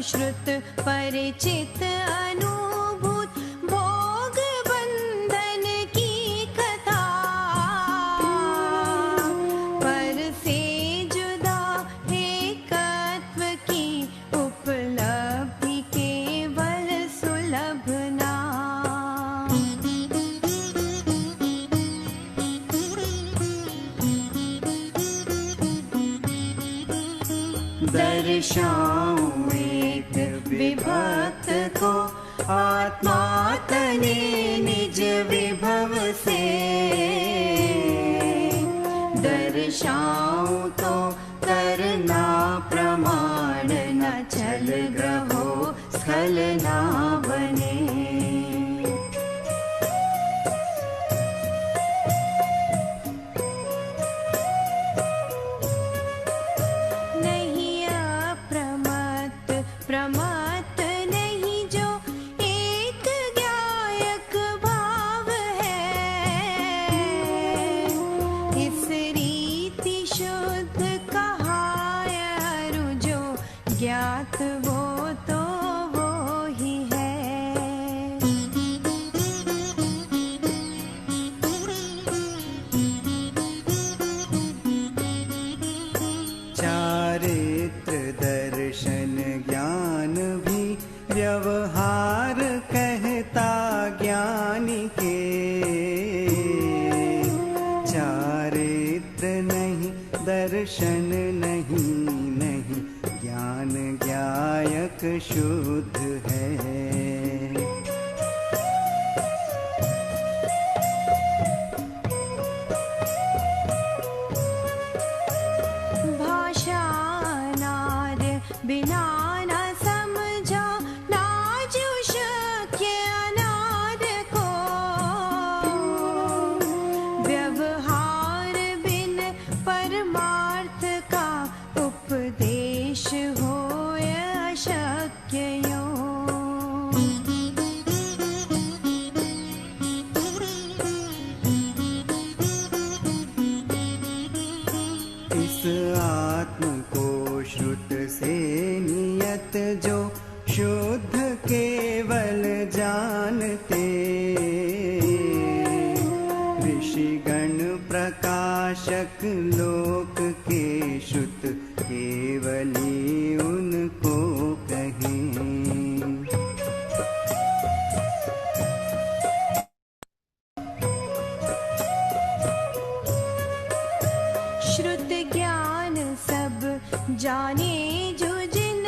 श्रुत परिचित अनुभूत भोग बंधन की कथा, पर से जुदा एकत्व की उपलब्धि केवल सुलभ नाम। दर्शाऊं एक विभक्त को आत्मा तने निज विभव से, दर्शाऊं तो करना प्रमाण न छल ग्रहो स्खल ना बने। प्रमत्त नहीं जो एक ज्ञायक भाव है, इस रीति शुद्ध कहाय अरु जो ज्ञात वो तो वो ही है। चारित्र दर्शन ज्ञान भी व्यवहार कहता ज्ञानी के, चारित्र नहीं दर्शन नहीं नहीं ज्ञान ज्ञायक शुद्ध है। बिना न समझा नाजु शक्य अनाद को, व्यवहार बिन परमार्थ का उपदेश हो अशक्य यो। इस आत्म को श्रुत से नियत जो शुद्ध केवल जानते, ऋषिगण प्रकाशक लोक के श्रुत केवली उनको कहें। श्रुत ज्ञान सब जाने जो जिन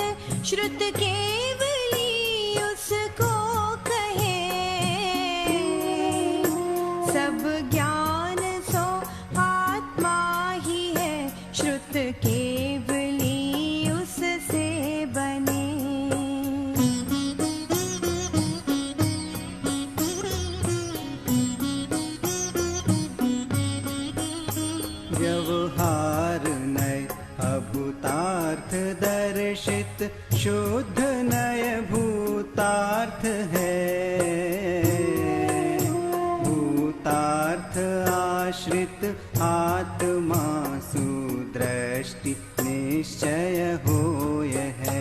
श्रुत केवली उसको कहे, सब ज्ञान सो आत्मा ही है श्रुत केवली उससे बने। व्यवहार नय अभूतार्थ दर्शित शुद्ध नय भूतार्थ है, भूतार्थ आश्रित आत्मा सुदृष्टि निश्चय होय है।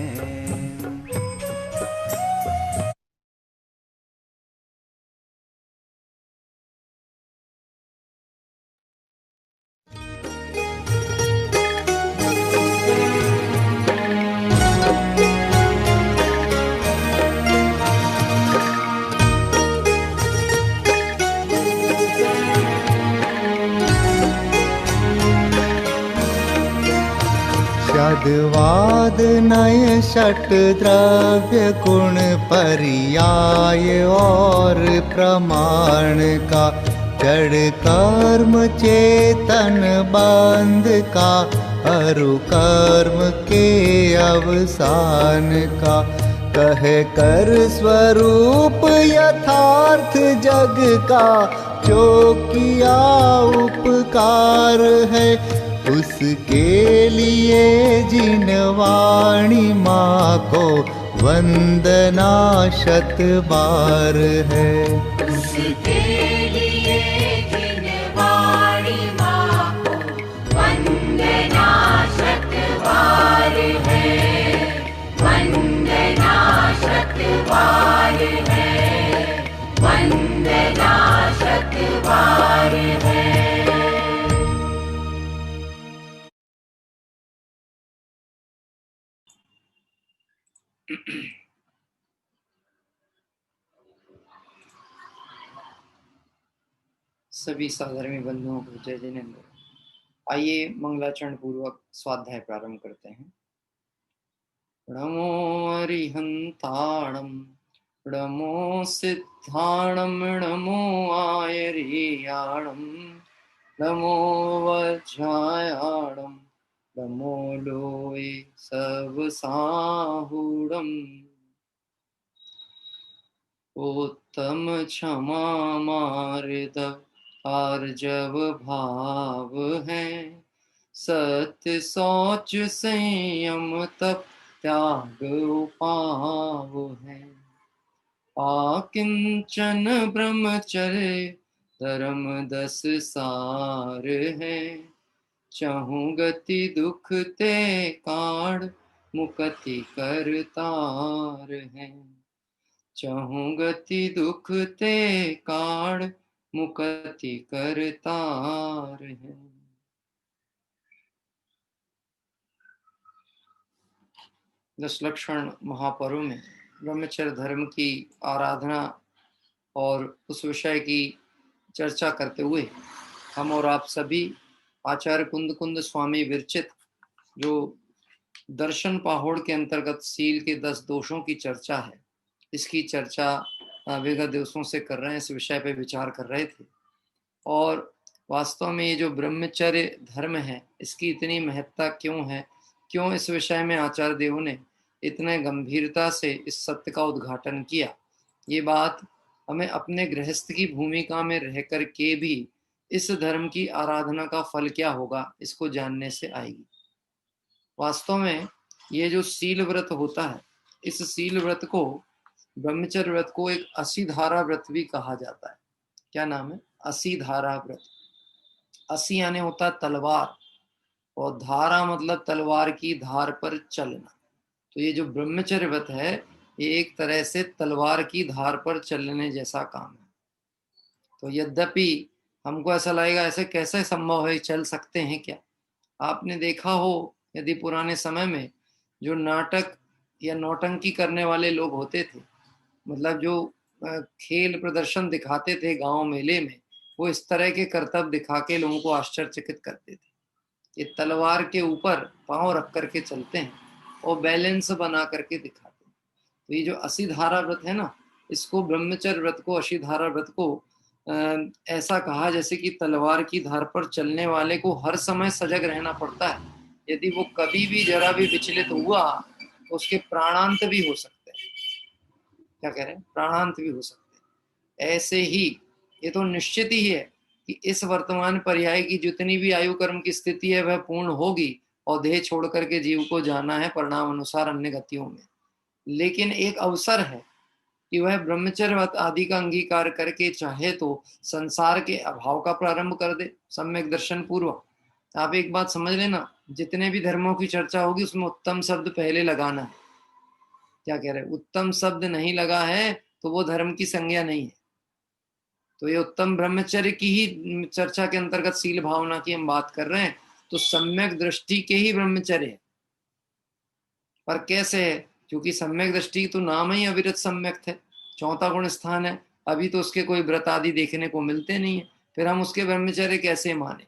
षड्वाद नय षट द्रव्य गुण पर्याय और प्रमाण का, जड़ कर्म चेतन बंध का, अरु कर्म के अवसान का, कह कर स्वरूप यथार्थ जग का, जो किया उपकार है उसके लिए जिन वाणी माँ को वंदना शत बार है। उसके लिए जिन वाणी माँ को वंदना शत बार है, वंदना सभी साधर्मी बंधुओं को जय जिनेन्द्र। आइए मंगलाचरण पूर्वक स्वाध्याय प्रारंभ करते हैं। नमो अरिहंताणं नमो सिद्धाणं नमो आयर्याणं नमो वज्रायाणं नमो लोये सर्वसाहुडम् उत्तम क्षमा मार्दव आर्जव भाव है, सत्य शौच संयम तप त्याग उपाव है। आकिंचन ब्रह्मचर्य धर्म 10 सार है, चहु गति दुख ते काढ़ मुक्ति करतार है। चहु गति दुख ते काढ़ मुक्ति करतार है। दशलक्षण महापर्व में ब्रह्मचर्य धर्म की आराधना और उस विषय की चर्चा करते हुए हम और आप सभी आचार्य कुंद कुंद स्वामी विरचित जो दर्शन पाहोड़ के अंतर्गत सील के 10 दोषों की चर्चा है, इसकी चर्चा विगत दिवसों से कर रहे हैं, इस विषय पे विचार कर रहे थे। और वास्तव में ये जो ब्रह्मचर्य धर्म है, इसकी इतनी महत्ता क्यों है, क्यों इस विषय में आचार्य देव ने इतने गंभीरता से इस सत्य का उद्घाटन किया, ये बात हमें अपने गृहस्थ की भूमिका में रह कर के भी इस धर्म की आराधना का फल क्या होगा, इसको जानने से आएगी। वास्तव में ये जो सील व्रत होता है, इस सील व्रत को, ब्रह्मचर्य व्रत को एक 80 धारा व्रत भी कहा जाता है। क्या नाम है? 80 धारा व्रत। 80 यानी होता है तलवार, और धारा मतलब तलवार की धार पर चलना। तो ये जो ब्रह्मचर्य व्रत है, ये एक तरह से तलवार की धार पर चलने जैसा काम है। तो यद्यपि हमको ऐसा लगेगा ऐसे कैसे संभव है, चल सकते हैं क्या? आपने देखा हो यदि पुराने समय में जो नाटक या नौटंकी करने वाले लोग होते थे, मतलब जो खेल प्रदर्शन दिखाते थे गांव मेले में, वो इस तरह के करतब दिखा के लोगों को आश्चर्यचकित करते थे। ये तलवार के ऊपर पांव रख करके चलते हैं और बैलेंस बना करके दिखाते हैं। तो ये जो 80 धारा व्रत है ना, इसको ब्रह्मचर्य व्रत को, 80 धारा व्रत को ऐसा कहा जैसे कि तलवार की धार पर चलने वाले को हर समय सजग रहना पड़ता है। यदि वो कभी भी जरा भी विचलित हुआ तो उसके प्राणांत भी हो सकते हैं। क्या कह रहे हैं? प्राणांत भी हो सकते हैं। ऐसे ही ये तो निश्चित ही है कि इस वर्तमान पर्याय की जितनी भी आयु कर्म की स्थिति है वह पूर्ण होगी और देह छोड़ करके जीव को जाना है परिणाम अनुसार अन्य गतियों में। लेकिन एक अवसर है कि वह ब्रह्मचर्य आदि का अंगीकार करके चाहे तो संसार के अभाव का प्रारंभ कर दे सम्यक दर्शन पूर्वक। आप एक बात समझ लेना, जितने भी धर्मों की चर्चा होगी उसमें उत्तम शब्द पहले लगाना है। क्या कह रहे हैं? उत्तम शब्द नहीं लगा है तो वो धर्म की संज्ञा नहीं है। तो ये उत्तम ब्रह्मचर्य की ही चर्चा के अंतर्गत सील भावना की हम बात कर रहे हैं, तो सम्यक दृष्टि के ही ब्रह्मचर्य है। पर कैसे है? क्योंकि सम्यक दृष्टि तो नाम ही अविरत सम्यक थे, चौथा गुण स्थान है, अभी तो उसके कोई व्रत आदि देखने को मिलते नहीं है, फिर हम उसके ब्रह्मचर्य कैसे माने?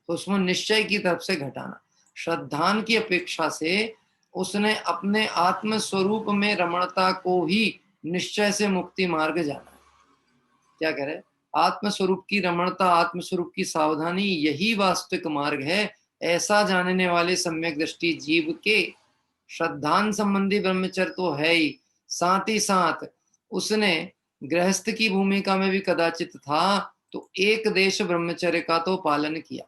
तो उसमें निश्चय की तरफ से घटाना, श्रद्धान की अपेक्षा से उसने अपने आत्म स्वरूप में रमणता को ही निश्चय से मुक्ति मार्ग जाना। क्या कह रहे? आत्म स्वरूप की रमणता, आत्म स्वरूप की सावधानी, यही वास्तविक मार्ग है। ऐसा जानने वाले सम्यक दृष्टि जीव के श्रद्धान संबंधी ब्रह्मचर्य तो है ही, साथ ही साथ उसने गृहस्थ की भूमिका में भी कदाचित था तो एक देश ब्रह्मचर्य का तो पालन किया।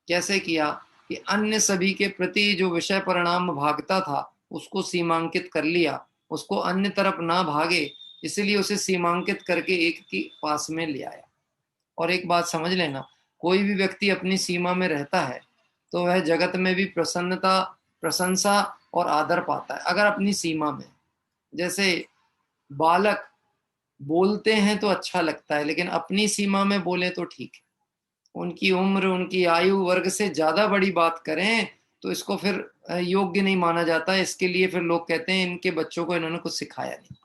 कैसे किया? कि अन्य सभी के प्रति जो विषय परिणाम भागता था उसको सीमांकित कर लिया, उसको अन्य तरफ ना भागे, इसलिए उसे सीमांकित करके एक के पास में ले आया। और एक बात समझ लेना, कोई भी व्यक्ति अपनी सीमा में रहता है तो वह जगत में भी प्रसन्नता, प्रशंसा और आदर पाता है अगर अपनी सीमा में। जैसे बालक बोलते हैं तो अच्छा लगता है, लेकिन अपनी सीमा में बोले तो ठीक है। उनकी उम्र, उनकी आयु वर्ग से ज्यादा बड़ी बात करें तो इसको फिर योग्य नहीं माना जाता। इसके लिए फिर लोग कहते हैं इनके बच्चों को इन्होंने कुछ सिखाया नहीं।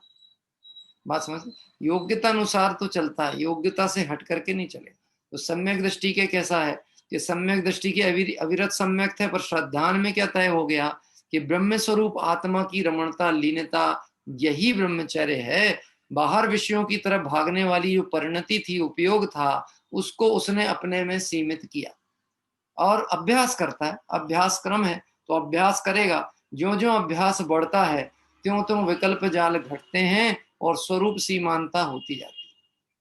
बात समझ, योग्यता अनुसार तो चलता है, योग्यता से हट करके नहीं चले। तो सम्यक दृष्टि के कैसा है कि सम्यक दृष्टि की अविरत सम्यक थे, पर श्रद्धान में क्या तय हो गया कि ब्रह्म स्वरूप आत्मा की रमणता, लीनता, यही ब्रह्मचर्य है। बाहर विषयों की तरफ भागने वाली जो परिणति थी, उपयोग था, उसको उसने अपने में सीमित किया और अभ्यास करता है। अभ्यास क्रम है, तो अभ्यास करेगा। ज्यो ज्यो अभ्यास बढ़ता है त्यों त्यों विकल्प जाल घटते हैं और स्वरूप सीमानता होती जाती है।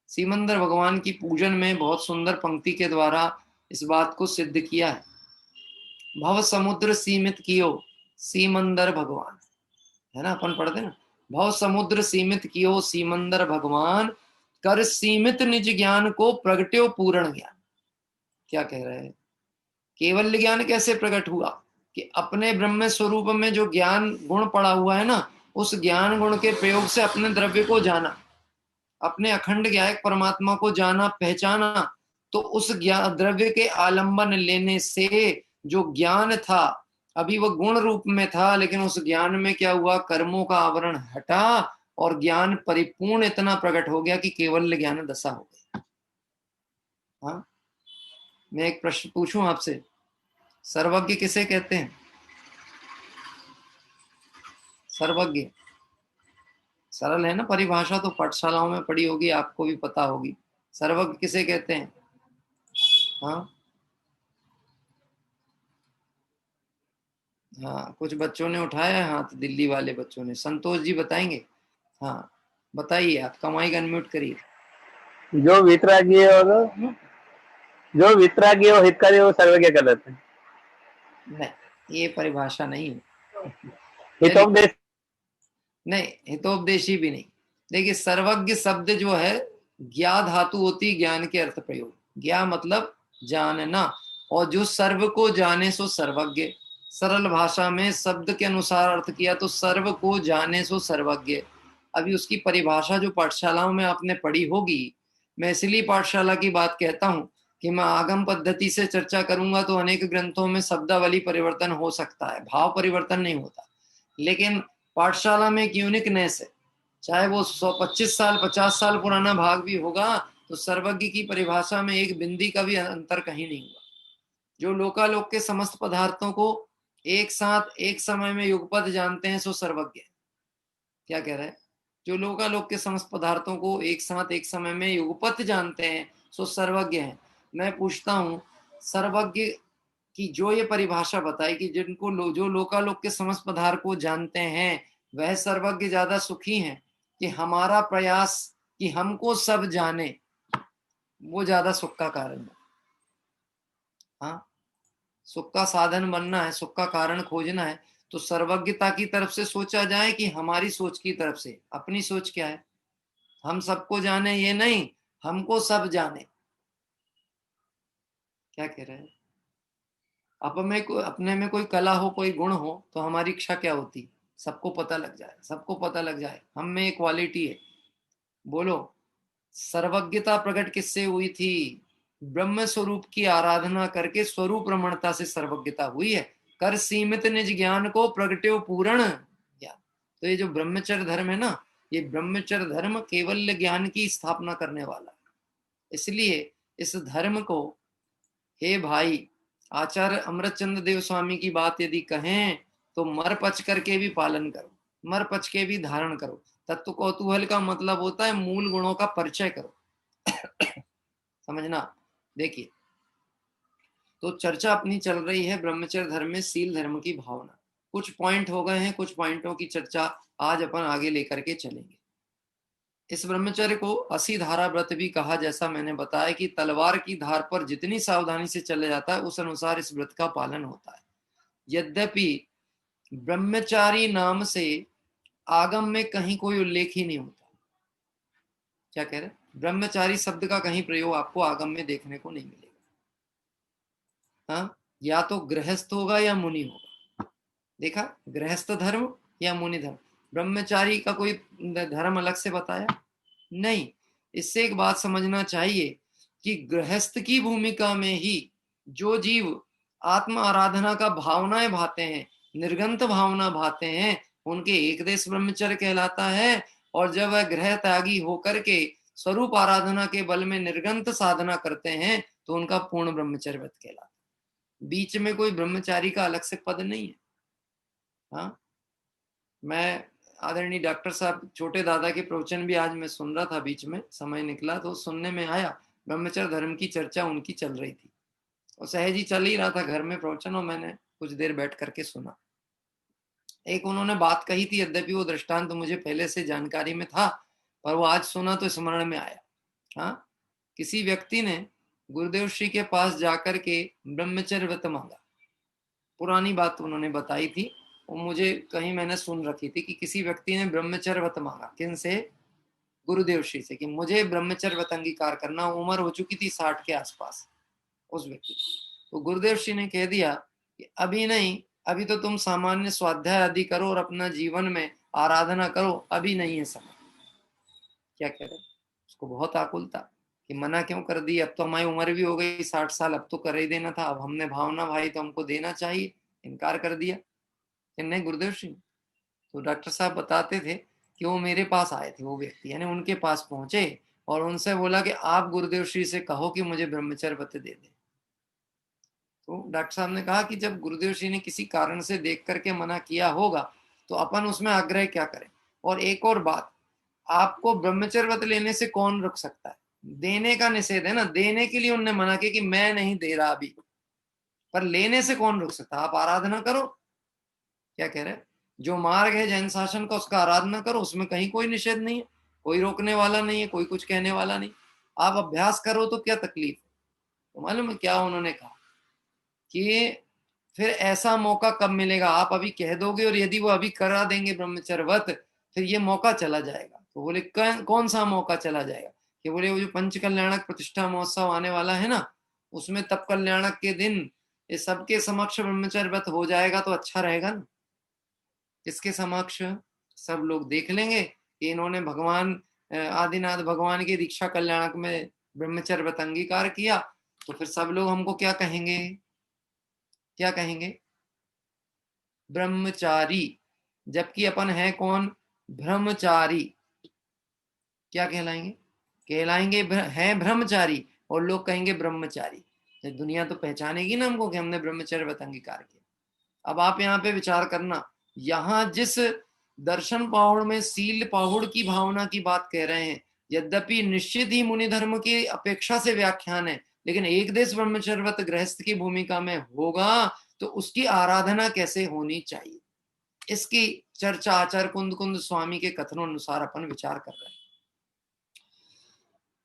सीमंदर भगवान की पूजन में बहुत सुंदर पंक्ति के द्वारा इस बात को सिद्ध किया है। भव समुद्र सीमित कियो सीमंदर भगवान, है ना, अपन पढ़ते ना, भव समुद्र सीमित कियो सीमंदर भगवान, कर सीमित निज ज्ञान को प्रगट्यो पूर्ण ज्ञान। क्या कह रहे हैं? केवल ज्ञान कैसे प्रकट हुआ कि अपने ब्रह्म स्वरूप में जो ज्ञान गुण पड़ा हुआ है ना, उस ज्ञान गुण के प्रयोग से अपने द्रव्य को जाना, अपने अखंड ज्ञायक परमात्मा को जाना, पहचाना। तो उस ज्ञान द्रव्य के आलंबन लेने से जो ज्ञान था, अभी वह गुण रूप में था, लेकिन उस ज्ञान में क्या हुआ, कर्मों का आवरण हटा और ज्ञान परिपूर्ण इतना प्रकट हो गया कि केवल ज्ञान दशा हो गई। हाँ, मैं एक प्रश्न पूछूं आपसे, सर्वज्ञ किसे कहते हैं? सर्वज्ञ सरल है ना परिभाषा, तो पाठशालाओं में पढ़ी होगी, आपको भी पता होगी। सर्वज्ञ किसे कहते हैं? हाँ हाँ, कुछ बच्चों ने उठाया है हाथ, दिल्ली वाले बच्चों ने। संतोष जी बताएंगे? हाँ बताइए, आपका माइक अनम्यूट करिए। जो वितरागी और जो वितरागी और हितकारी वो सर्वज्ञ कहलाते हैं। नहीं, ये परिभाषा नहीं है। हितोपदेश नहीं, हितोपदेशी भी नहीं। देखिए, सर्वज्ञ शब्द जो है, ज्ञा धातु होती, ज्ञान के अर्थ प्रयोग। ज्ञा मतलब जानना, और जो सर्व को जाने सो सर्वज्ञ। सरल भाषा में शब्द के अनुसार अर्थ किया तो सर्व को जाने सो सर्वज्ञ। अभी उसकी परिभाषा जो पाठशालाओं में आपने पढ़ी होगी, मैं इसलिए पाठशाला की बात कहता हूं कि मैं आगम पद्धति से चर्चा करूंगा तो अनेक ग्रंथों में शब्दावली परिवर्तन हो सकता है, भाव परिवर्तन नहीं होता। लेकिन पाठशाला में एक यूनिकनेस है, चाहे वो 125 साल 50 साल पुराना भाग भी होगा, तो सर्वज्ञ की परिभाषा में एक बिंदी का भी अंतर कहीं नहीं हुआ। जो लोकालोक के समस्त पदार्थों को एक साथ एक समय में युगपत जानते हैं सो सर्वज्ञ। क्या कह रहे हैं? जो लोकालोक के समस्त पदार्थों को एक साथ एक समय में युगपत जानते हैं सो सर्वज्ञ है। मैं पूछता हूं, सर्वज्ञ कि जो ये परिभाषा बताई कि जिनको जो लोकालोक के समस्त पदार्थ को जानते हैं वह सर्वज्ञ ज्यादा सुखी हैं, कि हमारा प्रयास कि हमको सब जाने वो ज्यादा सुख का कारण है? हाँ, सुख का साधन बनना है, सुख का कारण खोजना है, तो सर्वज्ञता की तरफ से सोचा जाए कि हमारी सोच की तरफ से? अपनी सोच क्या है? हम सबको जाने ये नहीं, हमको सब जाने। क्या कह रहे हैं? अपने में कोई कला हो, कोई गुण हो, तो हमारी इच्छा क्या होती? सबको पता लग जाए, सबको पता लग जाए। हम में एक क्वालिटी है। बोलो, सर्वज्ञता प्रकट किससे हुई थी? ब्रह्म स्वरूप की आराधना करके स्वरूप रमणता से सर्वज्ञता हुई है। कर सीमित निज ज्ञान को प्रगट्यो पूर्ण ज्ञान। तो ये जो ब्रह्मचर्य धर्म है ना, ये ब्रह्मचर्य धर्म केवल ज्ञान की स्थापना करने वाला है। इसलिए इस धर्म को, हे भाई, आचार्य अमृतचंद्र देव स्वामी की बात यदि कहें तो मर पच करके भी पालन करो, मर पच के भी धारण करो। तत्व कौतूहल का मतलब होता है मूल गुणों का परिचय करो। समझना। देखिए, तो चर्चा अपनी चल रही है ब्रह्मचर्य धर्म में सील धर्म की भावना। कुछ पॉइंट हो गए हैं, कुछ पॉइंटों की चर्चा आज अपन आगे लेकर के चलेंगे। इस ब्रह्मचर्य को 80 धारा व्रत भी कहा, जैसा मैंने बताया कि तलवार की धार पर जितनी सावधानी से चला जाता है उस अनुसार इस व्रत का पालन होता है। यद्यपि ब्रह्मचारी नाम से आगम में कहीं कोई उल्लेख ही नहीं होता। क्या कह रहे? ब्रह्मचारी शब्द का कहीं प्रयोग आपको आगम में देखने को नहीं मिलेगा। हाँ, या तो गृहस्थ होगा या मुनि होगा। देखा, गृहस्थ धर्म या मुनि धर्म। ब्रह्मचारी का कोई धर्म अलग से बताया नहीं। इससे एक बात समझना चाहिए कि गृहस्थ की भूमिका में ही जो जीव आत्म आराधना का भावनाएं भाते हैं, निर्गंत भावना भाते हैं, उनके एक देश ब्रह्मचर्य कहलाता है। और जब वह ग्रह त्यागी होकर के स्वरूप आराधना के बल में निर्गंत साधना करते हैं तो उनका पूर्ण ब्रह्मचर्य व्रत कहलाता है। बीच में कोई ब्रह्मचारी का अलग से पद नहीं है। हाँ, मैं आदरणीय डॉक्टर साहब छोटे दादा के प्रवचन भी आज मैं सुन रहा था, बीच में समय निकला तो सुनने में आया, ब्रह्मचर्य धर्म की चर्चा उनकी चल रही थी और सहज ही चल ही रहा था घर में प्रवचन, और मैंने कुछ देर बैठ करके सुना। एक उन्होंने बात कही थी, यद्यपि वो दृष्टांत तो मुझे पहले से जानकारी में था, पर वो आज सुना तो स्मरण में आया। हाँ, किसी व्यक्ति ने गुरुदेव श्री के पास जाकर के ब्रह्मचर्य व्रत मांगा। पुरानी बात उन्होंने बताई थी, वो मुझे कहीं मैंने सुन रखी थी कि किसी व्यक्ति ने ब्रह्मचर्य व्रत मांगा। किन से? गुरुदेव श्री से, कि मुझे ब्रह्मचर्य व्रत अंगीकार करना। उम्र हो चुकी थी 60 के आसपास उस व्यक्ति। तो गुरुदेव श्री ने कह दिया कि अभी नहीं, अभी तो तुम सामान्य स्वाध्याय आदि करो और अपना जीवन में आराधना करो, अभी नहीं है समय। क्या कह रहे? उसको बहुत आकुल था कि मना क्यों कर दी, अब तो हमारी उम्र भी हो गई 60 साल, अब तो कर ही देना था, अब हमने भावना भाई तो हमको देना चाहिए, इनकार कर दिया कि नहीं गुरुदेव श्री। तो डॉक्टर साहब बताते थे कि वो मेरे पास आए थे, वो व्यक्ति यानी उनके पास पहुंचे और उनसे बोला कि आप गुरुदेव श्री से कहो कि मुझे ब्रह्मचर्य व्रत दे दे। तो डॉक्टर साहब ने कहा कि जब गुरुदेव श्री ने किसी कारण से देख करके मना किया होगा तो अपन उसमें आग्रह क्या करें। और एक और बात, आपको ब्रह्मचर्य व्रत लेने से कौन रोक सकता है? देने का निषेध है ना, देने के लिए उन्होंने मना किया कि मैं नहीं दे रहा अभी, पर लेने से कौन रोक सकता? आप आराधना करो। क्या कह रहे हैं? जो मार्ग है जैन शासन का उसका आराधना करो, उसमें कहीं कोई निषेध नहीं है, कोई रोकने वाला नहीं है, कोई कुछ कहने वाला नहीं। आप अभ्यास करो तो क्या तकलीफ है? तो मालूम है क्या उन्होंने कहा कि फिर ऐसा मौका कब मिलेगा? आप अभी कह दोगे और यदि वो अभी करा देंगे ब्रह्मचर्य व्रत, फिर ये मौका चला जाएगा। तो बोले कौन सा मौका चला जाएगा? कि बोले वो जो पंच कल्याणक प्रतिष्ठा महोत्सव आने वाला है ना, उसमें तप कल्याणक के दिन ये सबके समक्ष ब्रह्मचर्य व्रत हो जाएगा तो अच्छा रहेगा ना। इसके समक्ष सब लोग देख लेंगे कि इन्होंने भगवान आदिनाथ भगवान की दीक्षा कल्याणक में ब्रह्मचर्य व्रत अंगीकार किया, तो फिर सब लोग हमको क्या कहेंगे? क्या कहेंगे? ब्रह्मचारी। जबकि अपन है कौन? ब्रह्मचारी। क्या कहलाएंगे? कहलाएंगे हैं ब्रह्मचारी, और लोग कहेंगे ब्रह्मचारी। तो दुनिया तो पहचानेगी ना हमको कि हमने ब्रह्मचर्य व्रत अंगीकार किया। अब आप यहाँ पे विचार करना, यहाँ जिस दर्शन पाहुड़ में सील पाहुड़ की भावना की बात कह रहे हैं, यद्यपि निश्चित ही मुनि धर्म की अपेक्षा से व्याख्यान है, लेकिन एक देश ब्रह्मचर्य व्रत गृहस्थ की भूमिका में होगा तो उसकी आराधना कैसे होनी चाहिए, इसकी चर्चा आचार्य कुंद कुंद स्वामी के कथनों अनुसार अपन विचार कर रहे हैं।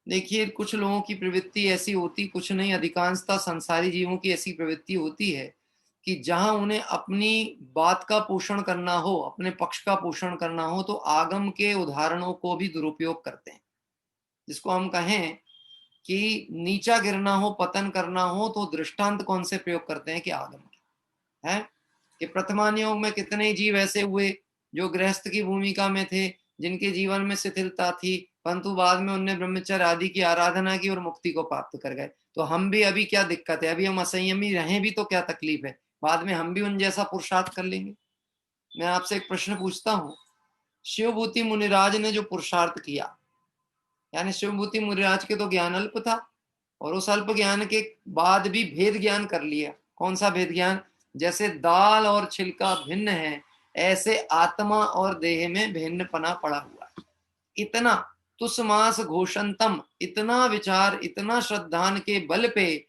देखिए, कुछ लोगों की प्रवृत्ति ऐसी होती, कुछ नहीं, अधिकांशतः संसारी जीवों की ऐसी प्रवृत्ति होती है कि जहां उन्हें अपनी बात का पोषण करना हो, अपने पक्ष का पोषण करना हो, तो आगम के उदाहरणों को भी दुरुपयोग करते हैं। जिसको हम कहें कि नीचा गिरना हो, पतन करना हो, तो दृष्टांत कौन से प्रयोग करते हैं? कि आगम के है कि प्रथमान योग में कितने जीव ऐसे हुए जो गृहस्थ की भूमिका में थे, जिनके जीवन में शिथिलता थी, परंतु बाद में उनने ब्रह्मचर्य आदि की आराधना की और मुक्ति को प्राप्त कर गए। तो हम भी अभी क्या दिक्कत है? अभी हम असंयमी रहें भी तो क्या तकलीफ है? बाद में हम भी उन जैसा पुरुषार्थ कर लेंगे। मैं आपसे एक प्रश्न पूछता हूँ, शिवभूति मुनिराज ने जो पुरुषार्थ किया, यानी शिवभूति मुनिराज के तो ज्ञान अल्प था, और उस अल्प ज्ञान के बाद भी भेद ज्ञान कर लिया। कौन सा भेद ज्ञान? जैसे दाल और छिलका भिन्न है, ऐसे आत्मा और देह में भिन्नपना पड़ा हुआ है। इतना तुसमास घोषंतम, इतना विचार, इतना श्रद्धान के बल पे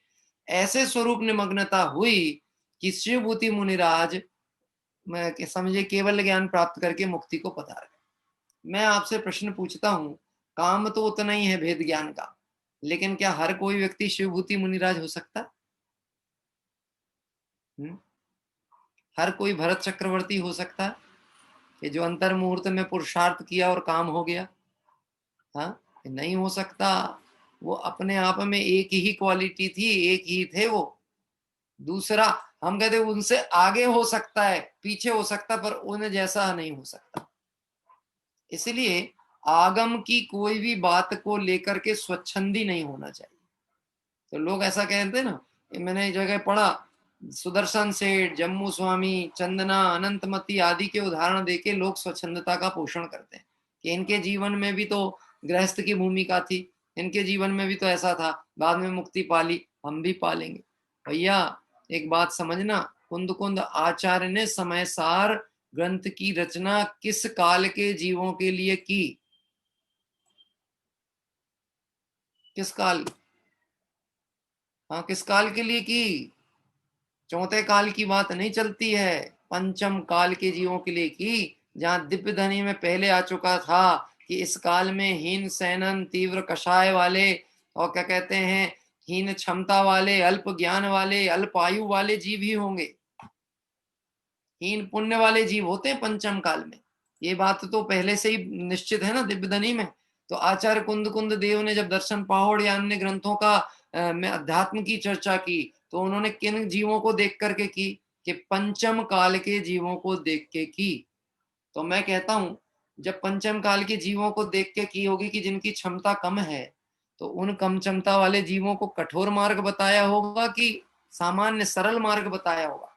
ऐसे स्वरूप निमग्नता हुई कि शिवभूति मुनिराज समझे केवल ज्ञान प्राप्त करके मुक्ति को पधार गए। मैं आपसे प्रश्न पूछता हूं, काम तो उतना ही है भेद ज्ञान का, लेकिन क्या हर कोई व्यक्ति शिवभूति मुनिराज हो सकता है? हर कोई भरत चक्रवर्ती हो सकता है कि जो अंतर मुहूर्त में पुरुषार्थ किया और काम हो गया? हाँ, नहीं हो सकता। वो अपने आप में एक ही क्वालिटी थी, एक ही थे वो। दूसरा, हम कहते उनसे आगे हो सकता है, पीछे हो सकता, पर उन्हें जैसा नहीं हो सकता। इसलिए आगम की कोई भी बात को लेकर के स्वच्छंदी नहीं होना चाहिए। तो लोग ऐसा कहते हैं ना, मैंने एक जगह पढ़ा सुदर्शन सेठ, जम्मू स्वामी, चंदना, अनंतमती आदि के उदाहरण देके लोग स्वच्छंदता का पोषण करते हैं कि इनके जीवन में भी तो गृहस्थ की भूमिका थी, इनके जीवन में भी तो ऐसा था, बाद में मुक्ति पाली, हम भी पालेंगे। भैया एक बात समझना, कुंद कुंद आचार्य ने समय सार ग्रंथ की रचना किस काल के जीवों के लिए की? किस काल? हाँ, किस काल के लिए की? चौथे काल की बात नहीं चलती है, पंचम काल के जीवों के लिए की, जहां दिव्य धनी में पहले आ चुका था कि इस काल में हीन सैनन, तीव्र कषाय वाले, और क्या कहते हैं, हीन क्षमता वाले, अल्प ज्ञान वाले, अल्प आयु वाले जीव ही होंगे, हीन पुण्य वाले जीव होते हैं पंचम काल में। ये बात तो पहले से ही निश्चित है ना दिव्य धनी में। तो आचार्य कुंद कुंद देव ने जब दर्शन पहाड़ या अन्य ग्रंथों का में अध्यात्म की चर्चा की, तो उन्होंने किन जीवों को देख करके की? कि पंचम काल के जीवों को देख के की। तो मैं कहता हूं, जब पंचम काल के जीवों को देख के की होगी कि जिनकी क्षमता कम है, तो उन कम क्षमता वाले जीवों को कठोर मार्ग बताया होगा कि सामान्य सरल मार्ग बताया होगा?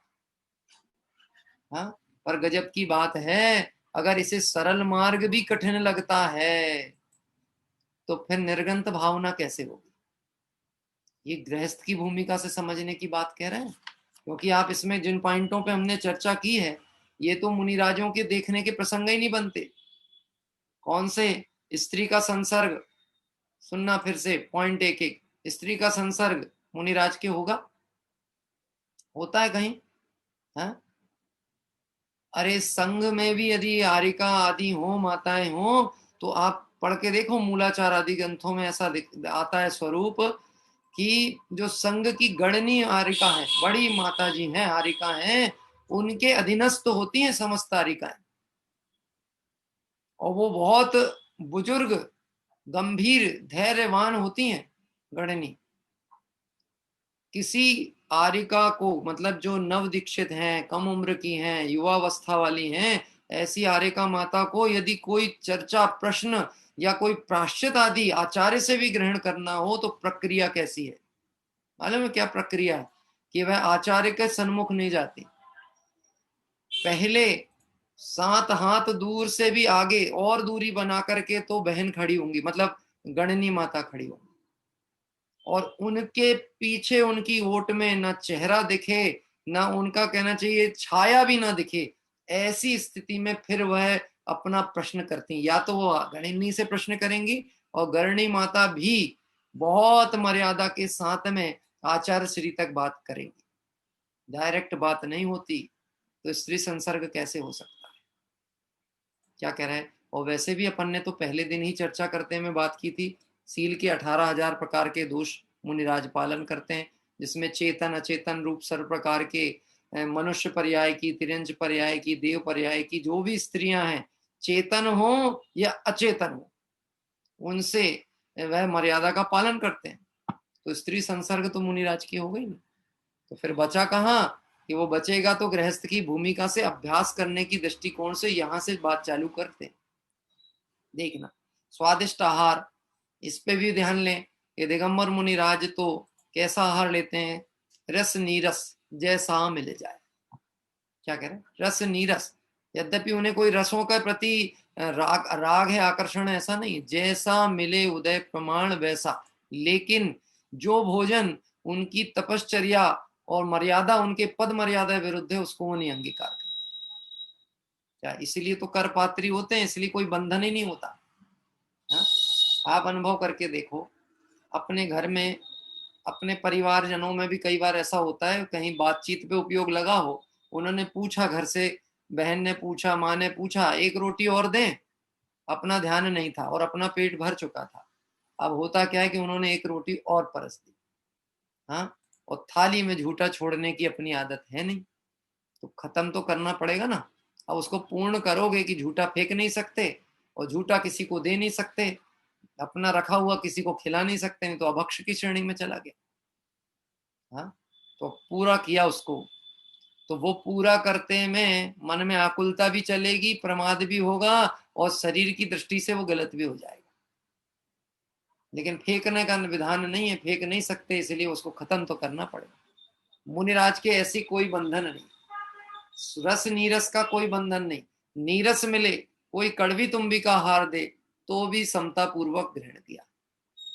हाँ, पर गजब की बात है, अगर इसे सरल मार्ग भी कठिन लगता है तो फिर निर्गंत भावना कैसे होगी? ये गृहस्थ की भूमिका से समझने की बात कह रहे हैं, क्योंकि आप इसमें जिन पॉइंटों पे हमने चर्चा की है, ये तो मुनिराजों के देखने के प्रसंग ही नहीं बनते। कौन से? स्त्री का संसर्ग, सुनना फिर से पॉइंट एक एक। स्त्री का संसर्ग मुनिराज के होगा? होता है कहीं? है? अरे संघ में भी यदि आरिका आदि हो, माताएं हो, तो आप पढ़ के देखो, मूलाचार आदि ग्रंथों में ऐसा आता है स्वरूप कि जो संघ की गणनीय आरिका है, बड़ी माता जी हैं, आरिका हैं, उनके अधीनस्थ होती हैं समस्त आरिकाएं, और वो बहुत बुजुर्ग, गंभीर, धैर्यवान होती हैं गणनी। किसी आरिका को, मतलब जो नव दीक्षित हैं, कम उम्र की हैं, युवावस्था वाली हैं, ऐसी आरिका माता को यदि कोई चर्चा, प्रश्न या कोई प्राश्चित आदि आचार्य से भी ग्रहण करना हो, तो प्रक्रिया कैसी है मालूम है? क्या प्रक्रिया है? कि वह आचार्य के सन्मुख नहीं जाती, पहले 7 हाथ दूर से भी आगे और दूरी बना करके तो बहन खड़ी होंगी, मतलब गणनी माता खड़ी होंगी, और उनके पीछे उनकी ओट में ना चेहरा दिखे, ना उनका कहना चाहिए छाया भी ना दिखे, ऐसी स्थिति में फिर वह अपना प्रश्न करती। या तो वो गणिनी से प्रश्न करेंगी, और गणनी माता भी बहुत मर्यादा के साथ में आचार्य श्री तक बात करेंगी, डायरेक्ट बात नहीं होती। तो स्त्री संसर्ग कैसे हो सकता है? क्या कह रहे हैं? और वैसे भी अपन ने तो पहले दिन ही चर्चा करते में बात की थी, सील के 18,000 प्रकार के दोष मुनिराज पालन करते हैं, जिसमें चेतन अचेतन रूप सर्व प्रकार के, मनुष्य पर्याय की, तिरंज पर्याय की, देव पर्याय की जो भी स्त्रियां हैं, चेतन हो या अचेतन हो, उनसे वह मर्यादा का पालन करते हैं। तो स्त्री संसर्ग तो मुनिराज की हो गई ना। तो फिर बचा कहाँ? कि वो बचेगा तो गृहस्थ की भूमिका से अभ्यास करने की दृष्टिकोण से यहां से बात चालू करते हैं। देखना, स्वादिष्ट आहार, इस पे भी ध्यान लें कि दिगंबर मुनिराज तो कैसा आहार लेते हैं? रस नीरस जैसा मिल जाए। क्या कह रहे हैं? रस नीरस, यद्यपि उन्हें कोई रसों के प्रति राग है, आकर्षण है, ऐसा नहीं, जैसा मिले उदय प्रमाण वैसा। लेकिन जो भोजन उनकी तपश्चर्या और मर्यादा, उनके पद मर्यादा विरुद्ध है, उसको वो नहीं अंगीकार करते। क्या इसीलिए तो कर पात्री होते हैं, इसलिए कोई बंधन ही नहीं होता। हाँ? आप अनुभव करके देखो, अपने घर में, अपने परिवारजनों में भी कई बार ऐसा होता है, कहीं बातचीत पे उपयोग लगा हो, उन्होंने पूछा घर से, बहन ने पूछा, माँ ने पूछा, एक रोटी और दें, अपना ध्यान नहीं था और अपना पेट भर चुका था। अब होता क्या है कि उन्होंने एक रोटी और परस दी, हाँ, और थाली में झूठा छोड़ने की अपनी आदत है नहीं, तो खत्म तो करना पड़ेगा ना। अब उसको पूर्ण करोगे कि झूठा फेंक नहीं सकते, और झूठा किसी को दे नहीं सकते, अपना रखा हुआ किसी को खिला नहीं सकते, नहीं तो अभक्ष की श्रेणी में चला गया। हाँ, तो पूरा किया उसको, तो वो पूरा करते में मन में आकुलता भी चलेगी, प्रमाद भी होगा, और शरीर की दृष्टि से वो गलत भी हो जाएगा। लेकिन फेंकने का विधान नहीं है, फेंक नहीं सकते, इसलिए उसको खत्म तो करना पड़ेगा। मुनिराज के ऐसी कोई बंधन नहीं, रस नीरस का कोई बंधन नहीं। नीरस मिले, कोई कड़वी तुम्बी का आहार दे तो भी समता पूर्वक ग्रहण किया।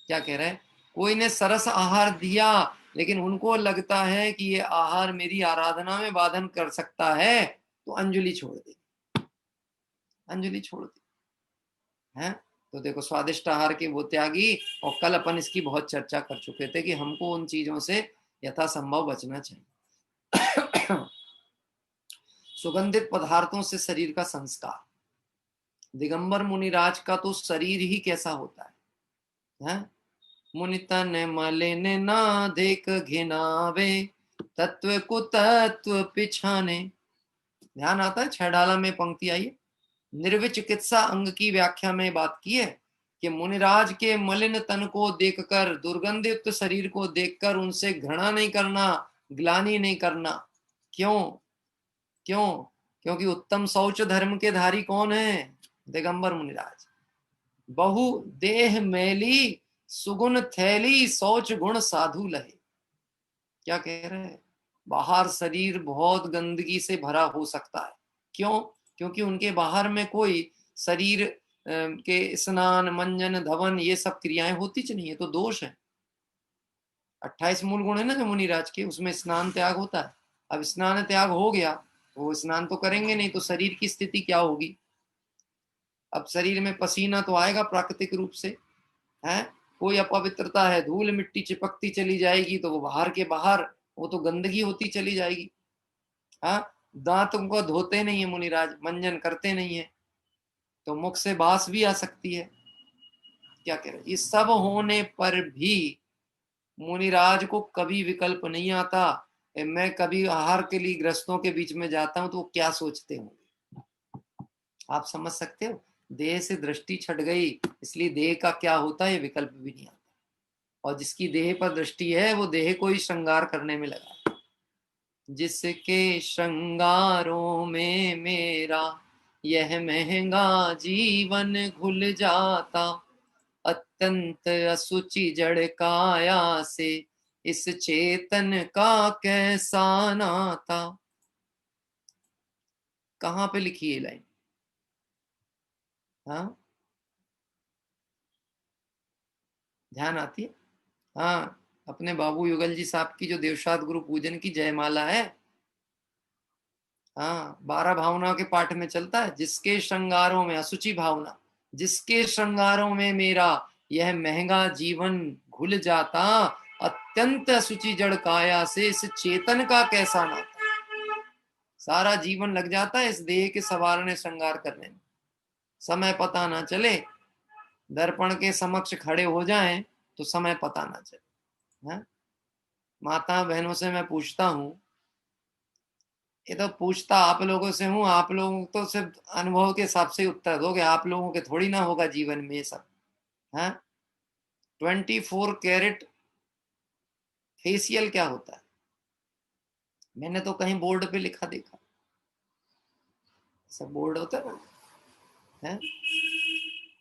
क्या कह रहे हैं, कोई ने सरस आहार दिया लेकिन उनको लगता है कि ये आहार मेरी आराधना में बाधन कर सकता है, तो अंजलि छोड़ दे, अंजलि छोड़ दे हैं। तो देखो स्वादिष्ट आहार के वो त्यागी, और कल अपन इसकी बहुत चर्चा कर चुके थे कि हमको उन चीजों से यथासंभव बचना चाहिए। सुगंधित पदार्थों से शरीर का संस्कार, दिगंबर मुनिराज का तो शरीर ही कैसा होता है? मुनि तन मलिन ना देख घिनावे, तत्व को तत्व पिछाने। ध्यान आता है, छह डाला में पंक्ति आई है, निर्विचिकित्सा अंग की व्याख्या में बात की है कि मुनिराज के मलिन तन को देखकर, दुर्गंधयुक्त शरीर को देखकर उनसे घृणा नहीं करना, ग्लानि नहीं करना। क्यों? क्यों? क्योंकि उत्तम शौच धर्म के धारी कौन है? दिगंबर मुनिराज। बहु देह मैली सुगुण थैली, शौच गुण साधु लहे। क्या कह रहे हैं? बाहर शरीर बहुत गंदगी से भरा हो सकता है। क्यों? क्योंकि उनके बाहर में कोई शरीर के स्नान मंजन धवन ये सब क्रियाएं होती च नहीं है, तो दोष है। 28 मूल गुण है ना जो मुनिराज के, उसमें स्नान त्याग होता है। अब स्नान त्याग हो गया, वो स्नान तो करेंगे नहीं, तो शरीर की स्थिति क्या होगी? अब शरीर में पसीना तो आएगा प्राकृतिक रूप से, है कोई अपवित्रता है, धूल मिट्टी चिपकती चली जाएगी, तो वो बाहर के बाहर वो तो गंदगी होती चली जाएगी। हाँ, दांतों को धोते नहीं है मुनिराज, मंजन करते नहीं है, तो मुख से बास भी आ सकती है। क्या कह रहे, ये सब होने पर भी मुनिराज को कभी विकल्प नहीं आता। मैं कभी आहार के लिए ग्रस्तों के बीच में जाता हूं तो वो क्या सोचते होंगे, आप समझ सकते हो? देह से दृष्टि छट गई, इसलिए देह का क्या होता है विकल्प भी नहीं आता। और जिसकी देह पर दृष्टि है वो देह को ही श्रृंगार करने में लगा। जिसके श्रृंगारों में मेरा यह महंगा जीवन घुल जाता, अत्यंत असुचि जड़ काया से इस चेतन का कैसा नाता। कहां पे लिखी है लाइन? हाँ, ध्यान आती है? हाँ, अपने बाबू युगल जी साहब की जो देवसाद गुरु पूजन की जयमाला है, हाँ 12 भावनाओं के पाठ में चलता है, जिसके श्रृंगारों में असुचि भावना, जिसके श्रृंगारों में मेरा यह महंगा जीवन घुल जाता, अत्यंत असुचि जड़ काया से इस चेतन का कैसा नाता। सारा जीवन लग जाता है इस देह के संवारने श्रृंगार करने में, समय पता ना चले, दर्पण के समक्ष खड़े हो जाएं तो समय पता ना चले। है? माता बहनों से मैं पूछता हूं, ये तो पूछता आप लोगों से हूं, आप लोगों तो सिर्फ अनुभव के हिसाब से उत्तर दोगे, आप लोगों के थोड़ी ना होगा जीवन में ये सब। है 24 कैरेट फेशियल क्या होता है? मैंने तो कहीं बोर्ड पे लिखा देखा, सब बोर्ड होता है।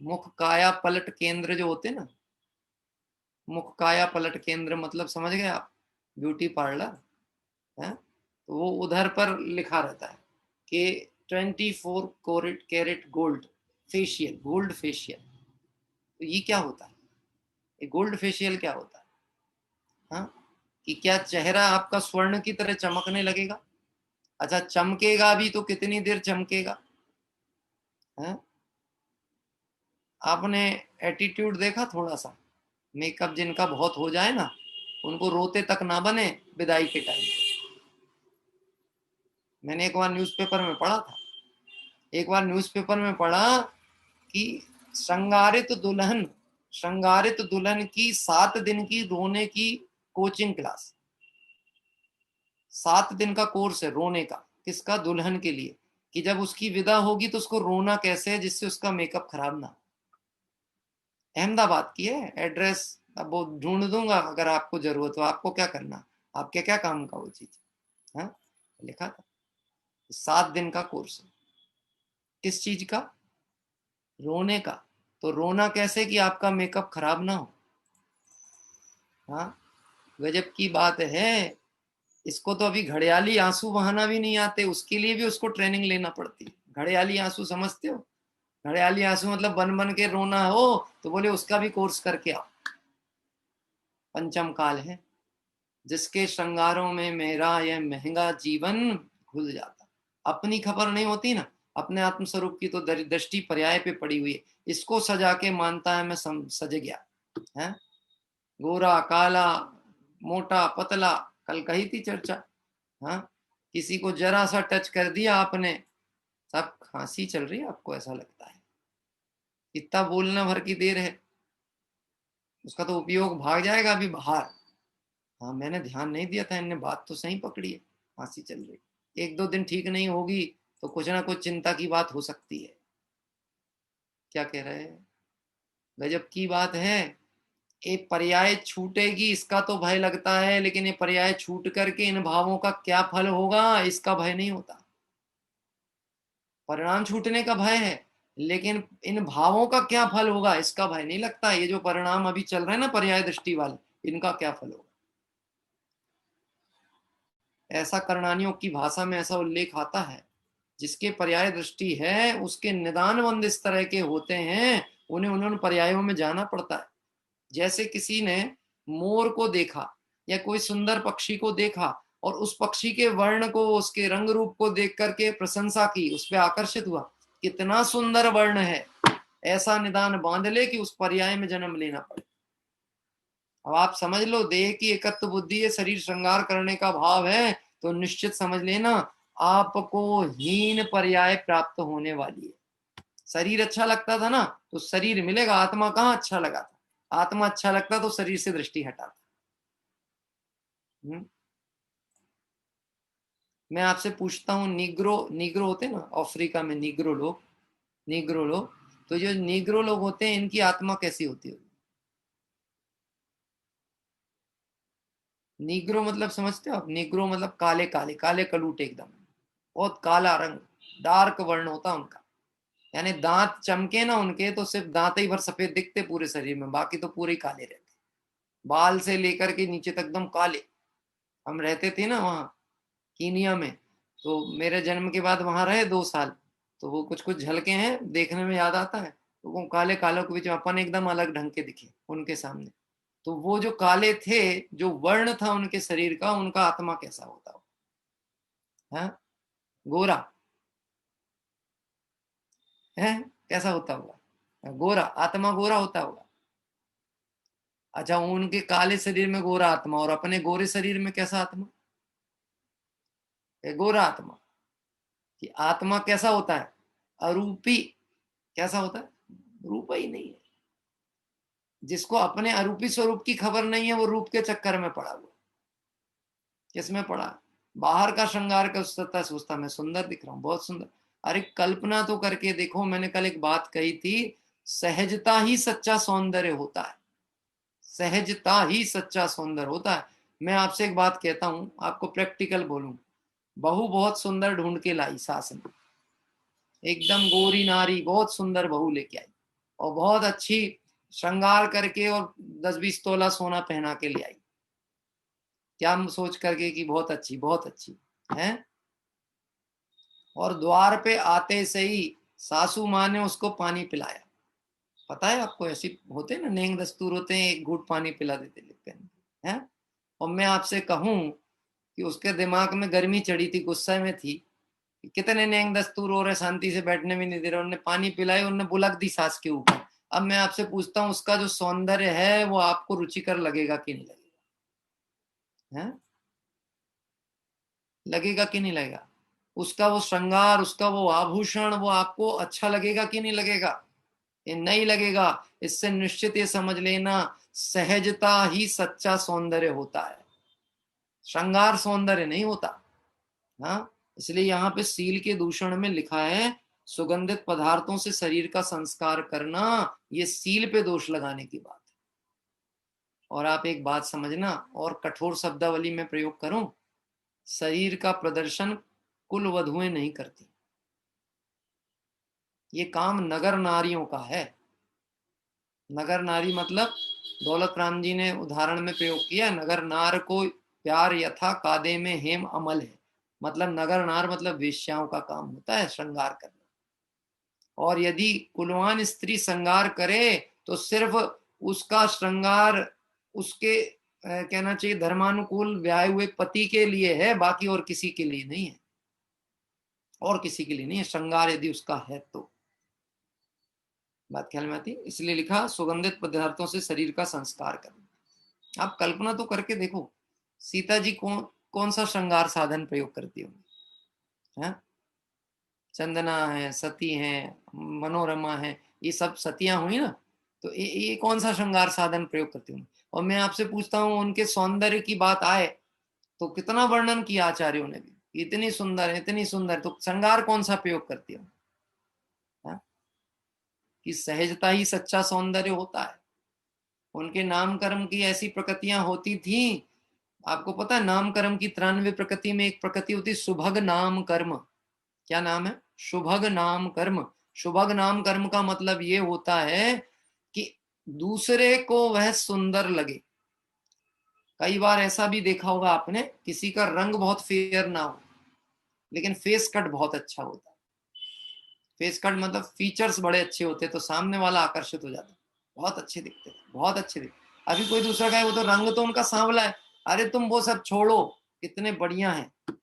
मुख काया पलट केंद्र जो होते ना, मुख काया पलट केंद्र मतलब समझ गए आप, ब्यूटी पार्लर है, तो वो उधर पर लिखा रहता है कि 24 carat gold facial, gold facial. तो ये क्या होता है? ये गोल्ड फेशियल क्या होता है? हाँ, कि क्या चेहरा आपका स्वर्ण की तरह चमकने लगेगा? अच्छा, चमकेगा भी तो कितनी देर चमकेगा? है? आपने एटीट्यूड देखा थोड़ा सा, मेकअप जिनका बहुत हो जाए ना, उनको रोते तक ना बने विदाई के टाइम पे। मैंने एक बार न्यूज़पेपर में पढ़ा था, एक बार न्यूज़पेपर में पढ़ा कि श्रृंगारित दुल्हन की 7 दिन की रोने की कोचिंग क्लास, 7 दिन का कोर्स है रोने का। किसका? दुल्हन के लिए, कि जब उसकी विदा होगी तो उसको रोना कैसे है जिससे उसका मेकअप खराब ना। अहमदाबाद की है, एड्रेस अब वो ढूंढ दूंगा अगर आपको जरूरत हो। आपको क्या करना, आपके क्या काम का वो चीज है? लिखा था 7 दिन का कोर्स है। किस चीज का? रोने का। तो रोना कैसे कि आपका मेकअप खराब ना हो। हाँ, गजब की बात है। इसको तो अभी घड़ियाली आंसू बहाना भी नहीं आते, उसके लिए भी उसको ट्रेनिंग लेना पड़ती है। घड़ियाली आंसू समझते हो? घड़ियाली आंसू मतलब बन बन के रोना हो, तो बोले उसका भी कोर्स करके आओ। पंचम काल है, जिसके श्रृंगारों में मेरा यह महंगा जीवन घुल जाता। अपनी खबर नहीं होती ना, अपने आत्म स्वरूप की तो दृष्टि पर्याय पे पड़ी हुई है, इसको सजा के मानता है मैं सज गया है। गोरा काला मोटा पतला, कल कही थी चर्चा। हाँ, किसी को जरा सा टच कर दिया आपने, सब खांसी चल रही है, आपको ऐसा लगता है इतना बोलना भर की देर है, उसका तो उपयोग भाग जाएगा अभी बाहर। हाँ, मैंने ध्यान नहीं दिया था, इनने बात तो सही पकड़ी है, खांसी चल रही, 1-2 दिन ठीक नहीं होगी तो कुछ ना कुछ चिंता की बात हो सकती है। क्या कह रहे हैं? गजब की बात है। एक पर्याय छूटेगी इसका तो भय लगता है, लेकिन ये पर्याय छूट करके इन भावों का क्या फल होगा इसका भय नहीं होता। परिणाम छूटने का भय है, लेकिन इन भावों का क्या फल होगा इसका भय नहीं लगता। ये जो परिणाम अभी चल रहे हैं ना पर्याय दृष्टि वाले, इनका क्या फल होगा। ऐसा करणानियों की भाषा में ऐसा उल्लेख आता है, जिसके पर्याय दृष्टि है उसके निदानबंद इस तरह के होते हैं, उन्हें उन्होंने पर्यायों में जाना पड़ता है। जैसे किसी ने मोर को देखा या कोई सुंदर पक्षी को देखा और उस पक्षी के वर्ण को, उसके रंग रूप को देख करके प्रशंसा की, उस पर आकर्षित हुआ, कितना सुंदर वर्ण है, ऐसा निदान बांध ले कि उस पर्याय में जन्म लेना पड़े। अब आप समझ लो, देह की एकत्व बुद्धि है, शरीर श्रृंगार करने का भाव है, तो निश्चित समझ लेना आपको हीन पर्याय प्राप्त होने वाली है। शरीर अच्छा लगता था ना तो शरीर मिलेगा, आत्मा कहाँ अच्छा लगा था। आत्मा अच्छा लगता तो शरीर से दृष्टि हटाता। मैं आपसे पूछता हूँ, नीग्रो नीग्रो होते ना अफ्रीका में, नीग्रो लोग, तो जो नीग्रो लोग होते हैं इनकी आत्मा कैसी होती होगी? नीग्रो मतलब समझते हो आप? नीग्रो मतलब काले काले काले कलूट, एकदम बहुत काला रंग, डार्क वर्ण होता उनका। यानी दांत चमके ना उनके तो सिर्फ दांत ही भर सफेद दिखते पूरे शरीर में, बाकी तो पूरे काले रहते, बाल से लेकर के नीचे तक एकदम काले। हम रहते थे ना वहाँ कीनिया में, तो मेरे जन्म के बाद वहां रहे 2 साल, तो वो कुछ कुछ झलके हैं देखने में याद आता है, तो वो काले कालों के बीच में अपन एकदम अलग ढंग के दिखे उनके सामने। तो वो जो काले थे, जो वर्ण था उनके शरीर का, उनका आत्मा कैसा होता हो? है गोरा है, कैसा होता होगा? गोरा, आत्मा गोरा होता होगा। अच्छा, उनके काले शरीर में गोरा आत्मा, और अपने गोरे शरीर में कैसा आत्मा? गोरा आत्मा। कि आत्मा कैसा होता है? अरूपी। कैसा होता है? रूप ही नहीं है। जिसको अपने अरूपी स्वरूप की खबर नहीं है वो रूप के चक्कर में पड़ा हुआ। किसमें पड़ा? बाहर का श्रृंगार का सोचता मैं सुंदर दिख रहा हूं, बहुत सुंदर। अरे कल्पना तो करके देखो, मैंने कल एक बात कही थी, सहजता ही सच्चा सौंदर्य होता है। सहजता ही सच्चा सौंदर्य होता है। मैं आपसे एक बात कहता हूं, आपको प्रैक्टिकल बोलूं, बहू बहुत सुंदर ढूंढ के लाई सास ने, एकदम गोरी नारी बहुत सुंदर बहू लेके आई, और बहुत अच्छी श्रृंगार करके और 10-20 तोला सोना पहना के ले आई। क्या सोच करके कि बहुत अच्छी है। और द्वार पे आते से ही सासू माँ ने उसको पानी पिलाया। पता है आपको, ऐसी होते ना नेंग दस्तूर होते हैं, एक घूंट पानी पिला देते लिपते हैं। और मैं आपसे कहूं कि उसके दिमाग में गर्मी चढ़ी थी, गुस्से में थी, कितने नेंग दस्तूर हो रहे, शांति से बैठने भी नहीं दे रहे, उन्होंने पानी पिलाई, उन्होंने बुलक दी सास के ऊपर। अब मैं आपसे पूछता हूँ, उसका जो सौंदर्य है वो आपको रुचिकर लगेगा कि नहीं लगेगा? है, लगेगा कि नहीं लगेगा? उसका वो श्रृंगार, उसका वो आभूषण, वो आपको अच्छा लगेगा कि नहीं लगेगा? ये नहीं लगेगा। इससे निश्चित ये समझ लेना, सहजता ही सच्चा सौंदर्य होता है, श्रृंगार सौंदर्य नहीं होता। हाँ, इसलिए यहाँ पे सील के दूषण में लिखा है, सुगंधित पदार्थों से शरीर का संस्कार करना, ये सील पे दोष लगाने की बात है। और आप एक बात समझना, और कठोर शब्दावली में प्रयोग करूं, शरीर का प्रदर्शन कुल वधुएं नहीं करती, ये काम नगर नारियों का है। नगर नारी मतलब दौलत राम जी ने उदाहरण में प्रयोग किया, नगर नार को प्यार यथा कादे में हेम अमल है। मतलब नगर नार मतलब वेश्याओं का काम होता है श्रृंगार करना। और यदि कुलवान स्त्री श्रृंगार करे तो सिर्फ उसका श्रृंगार उसके कहना चाहिए धर्मानुकूल ब्याहे हुए पति के लिए है, बाकी और किसी के लिए नहीं है, और किसी के लिए नहीं है श्रृंगार यदि उसका है तो। बात ख्याल में आती। इसलिए लिखा सुगंधित पदार्थों से शरीर का संस्कार करना। आप कल्पना तो करके देखो, सीता जी कौन सा श्रृंगार साधन प्रयोग करती होंगी, है? चंदना है, सती है, मनोरमा है, ये सब सतियां हुई ना, तो ये कौन सा श्रृंगार साधन प्रयोग करती होंगी। और मैं आपसे पूछता हूँ, उनके सौंदर्य की बात आए तो कितना वर्णन किया आचार्यों ने भी, इतनी सुंदर इतनी सुंदर, तो श्रृंगार कौन सा प्रयोग करती हो, कि सहजता ही सच्चा सौंदर्य होता है। उनके नाम कर्म की ऐसी प्रकृतियां होती थी। आपको पता है नाम कर्म की 93 प्रकृति में एक प्रकृति होती है सुभग नाम कर्म। क्या नाम है? शुभग नाम कर्म। शुभग नाम कर्म का मतलब ये होता है कि दूसरे को वह सुंदर लगे। कई बार ऐसा भी देखा होगा आपने, किसी का रंग बहुत फेयर ना हो लेकिन फेस कट बहुत अच्छा होता है। फेस कट मतलब फीचर्स बड़े अच्छे होते तो सामने वाला आकर्षित हो जाता, बहुत अच्छे दिखते, बहुत अच्छे दिखते। अभी कोई दूसरा का है, वो तो रंग तो उनका सांवला है, अरे तुम वो सब छोड़ो, कितने बढ़िया हैं।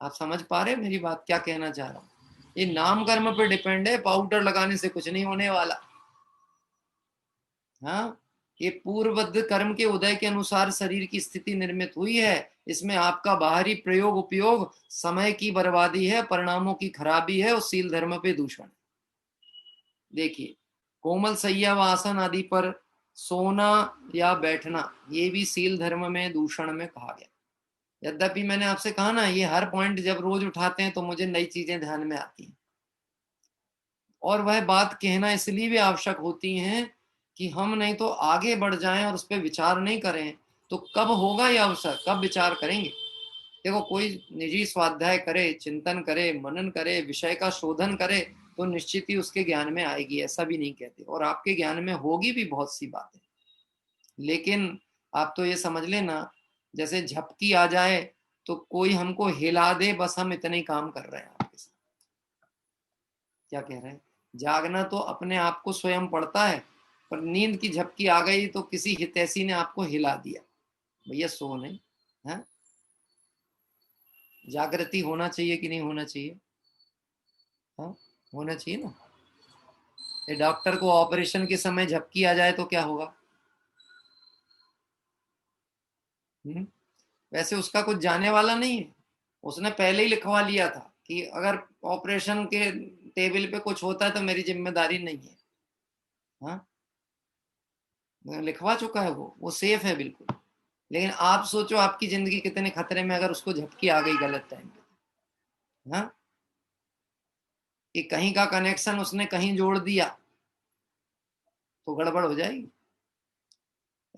आप समझ पा रहे मेरी बात, क्या कहना चाह रहा हूँ? ये नाम कर्म पे डिपेंड है, पाउडर लगाने से कुछ नहीं होने वाला। हाँ, ये पूर्वबद्ध कर्म के उदय के अनुसार शरीर की स्थिति निर्मित हुई है। इसमें आपका बाहरी प्रयोग उपयोग समय की बर्बादी है, परिणामों की खराबी है और शील धर्म पे दूषण। देखिए, कोमल सैया व आसन आदि पर सोना या बैठना, ये भी शील धर्म में दूषण में कहा गया। यद्यपि मैंने आपसे कहा ना, ये हर पॉइंट जब रोज उठाते हैं तो मुझे नई चीजें ध्यान में आती हैं। और वह बात कहना इसलिए भी आवश्यक होती है कि हम नहीं तो आगे बढ़ जाएं और उस पर विचार नहीं करें तो कब होगा यह अवसर, कब विचार करेंगे। देखो, कोई निजी स्वाध्याय करे, चिंतन करे, मनन करे, विषय का शोधन करे तो निश्चित ही उसके ज्ञान में आएगी, ऐसा भी नहीं कहते। और आपके ज्ञान में होगी भी बहुत सी बातें, लेकिन आप तो ये समझ लेना, जैसे झपकी आ जाए तो कोई हमको हिला दे, बस हम इतने ही काम कर रहे हैं आपके साथ। क्या कह रहे हैं? जागना तो अपने आप को स्वयं पड़ता है, पर नींद की झपकी आ गई तो किसी हितैषी ने आपको हिला दिया, भैया सो नहीं है। जागृति होना चाहिए कि नहीं होना चाहिए? हाँ, होना चाहिए ना। ये डॉक्टर को ऑपरेशन के समय झपकी आ जाए तो क्या होगा? वैसे उसका कुछ जाने वाला नहीं है, उसने पहले ही लिखवा लिया था कि अगर ऑपरेशन के टेबल पे कुछ होता है तो मेरी जिम्मेदारी नहीं है। हाँ, लिखवा चुका है, वो सेफ है बिल्कुल। लेकिन आप सोचो आपकी जिंदगी कितने खतरे में अगर उसको झपकी आ गई गलत टाइम पे। हाँ, कि कहीं का कनेक्शन उसने कहीं जोड़ दिया तो गड़बड़ हो जाएगी।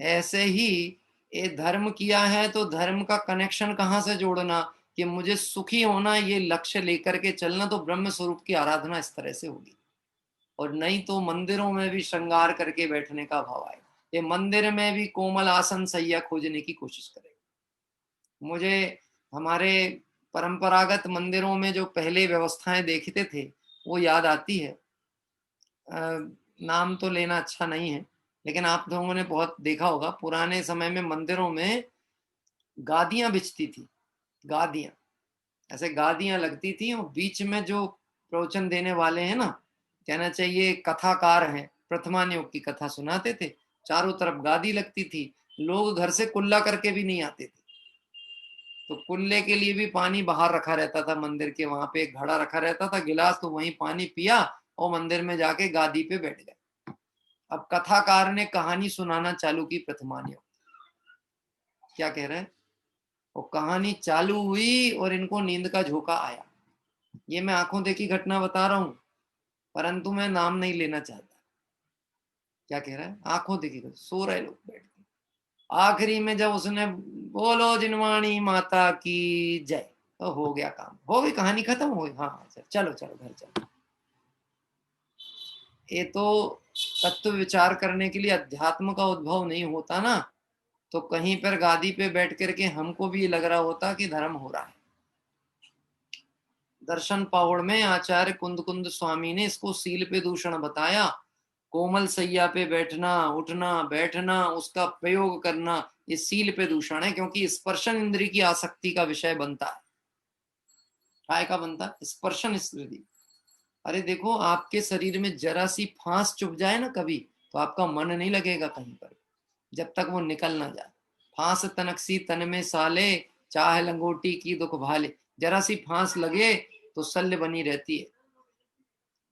ऐसे ही ये धर्म किया है तो धर्म का कनेक्शन कहाँ से जोड़ना, कि मुझे सुखी होना, ये लक्ष्य लेकर के चलना, तो ब्रह्म स्वरूप की आराधना इस तरह से होगी। और नहीं तो मंदिरों में भी श्रृंगार करके बैठने का भाव आए, ये मंदिर में भी कोमल आसन सैया खोजने की कोशिश करेगा। मुझे हमारे परंपरागत मंदिरों में जो पहले व्यवस्थाएं देखते थे वो याद आती है। नाम तो लेना अच्छा नहीं है, लेकिन आप लोगों ने बहुत देखा होगा पुराने समय में मंदिरों में गादियां बिछती थी। गादियां, ऐसे गादियां लगती थी और बीच में जो प्रवचन देने वाले हैं ना, कहना चाहिए कथाकार हैं, प्रथमान योग की कथा सुनाते थे, चारों तरफ गादी लगती थी। लोग घर से कुल्ला करके भी नहीं आते थे, तो कुल्ले के लिए भी पानी बाहर रखा रहता था मंदिर के, वहां पे एक घड़ा रखा रहता था, गिलास, तो वहीं पानी पिया और मंदिर में जाके गादी पे बैठ गए। अब कथाकार ने कहानी सुनाना चालू की प्रथमान योग। क्या कह रहे हैं? वो कहानी चालू हुई और इनको नींद का झोंका आया। ये मैं आंखों देखी घटना बता रहा हूं, परंतु मैं नाम नहीं लेना चाहता। क्या कह रहा है? आंखों देखी, सो रहे लोग बैठ के। आखिरी में जब उसने बोलो जिनवाणी माता की जय, तो हो गया काम, हो गई, कहानी खत्म हो गई। हाँ, चलो चलो घर चलो। ये तो तत्व विचार करने के लिए अध्यात्म का उद्भव नहीं होता ना, तो कहीं पर गादी पे बैठ करके हमको भी लग रहा होता कि धर्म हो रहा है। दर्शन पौड़ में आचार्य कुंद कुंद स्वामी ने इसको सील पे दूषण बताया। कोमल सैया पे बैठना, उठना, बैठना, उसका प्रयोग करना, ये सील पे दूषण है, क्योंकि स्पर्शन इंद्री की आसक्ति का विषय बनता है। काय का बनता है? स्पर्शन इंद्री। अरे देखो, आपके शरीर में जरा सी फांस चुभ जाए ना कभी, तो आपका मन नहीं लगेगा कहीं पर, जब तक वो निकल ना जाए। फांस तनकसी तन में साले, चाहे लंगोटी की दुख भाले। जरा सी फांस लगे तो शल्य बनी रहती है।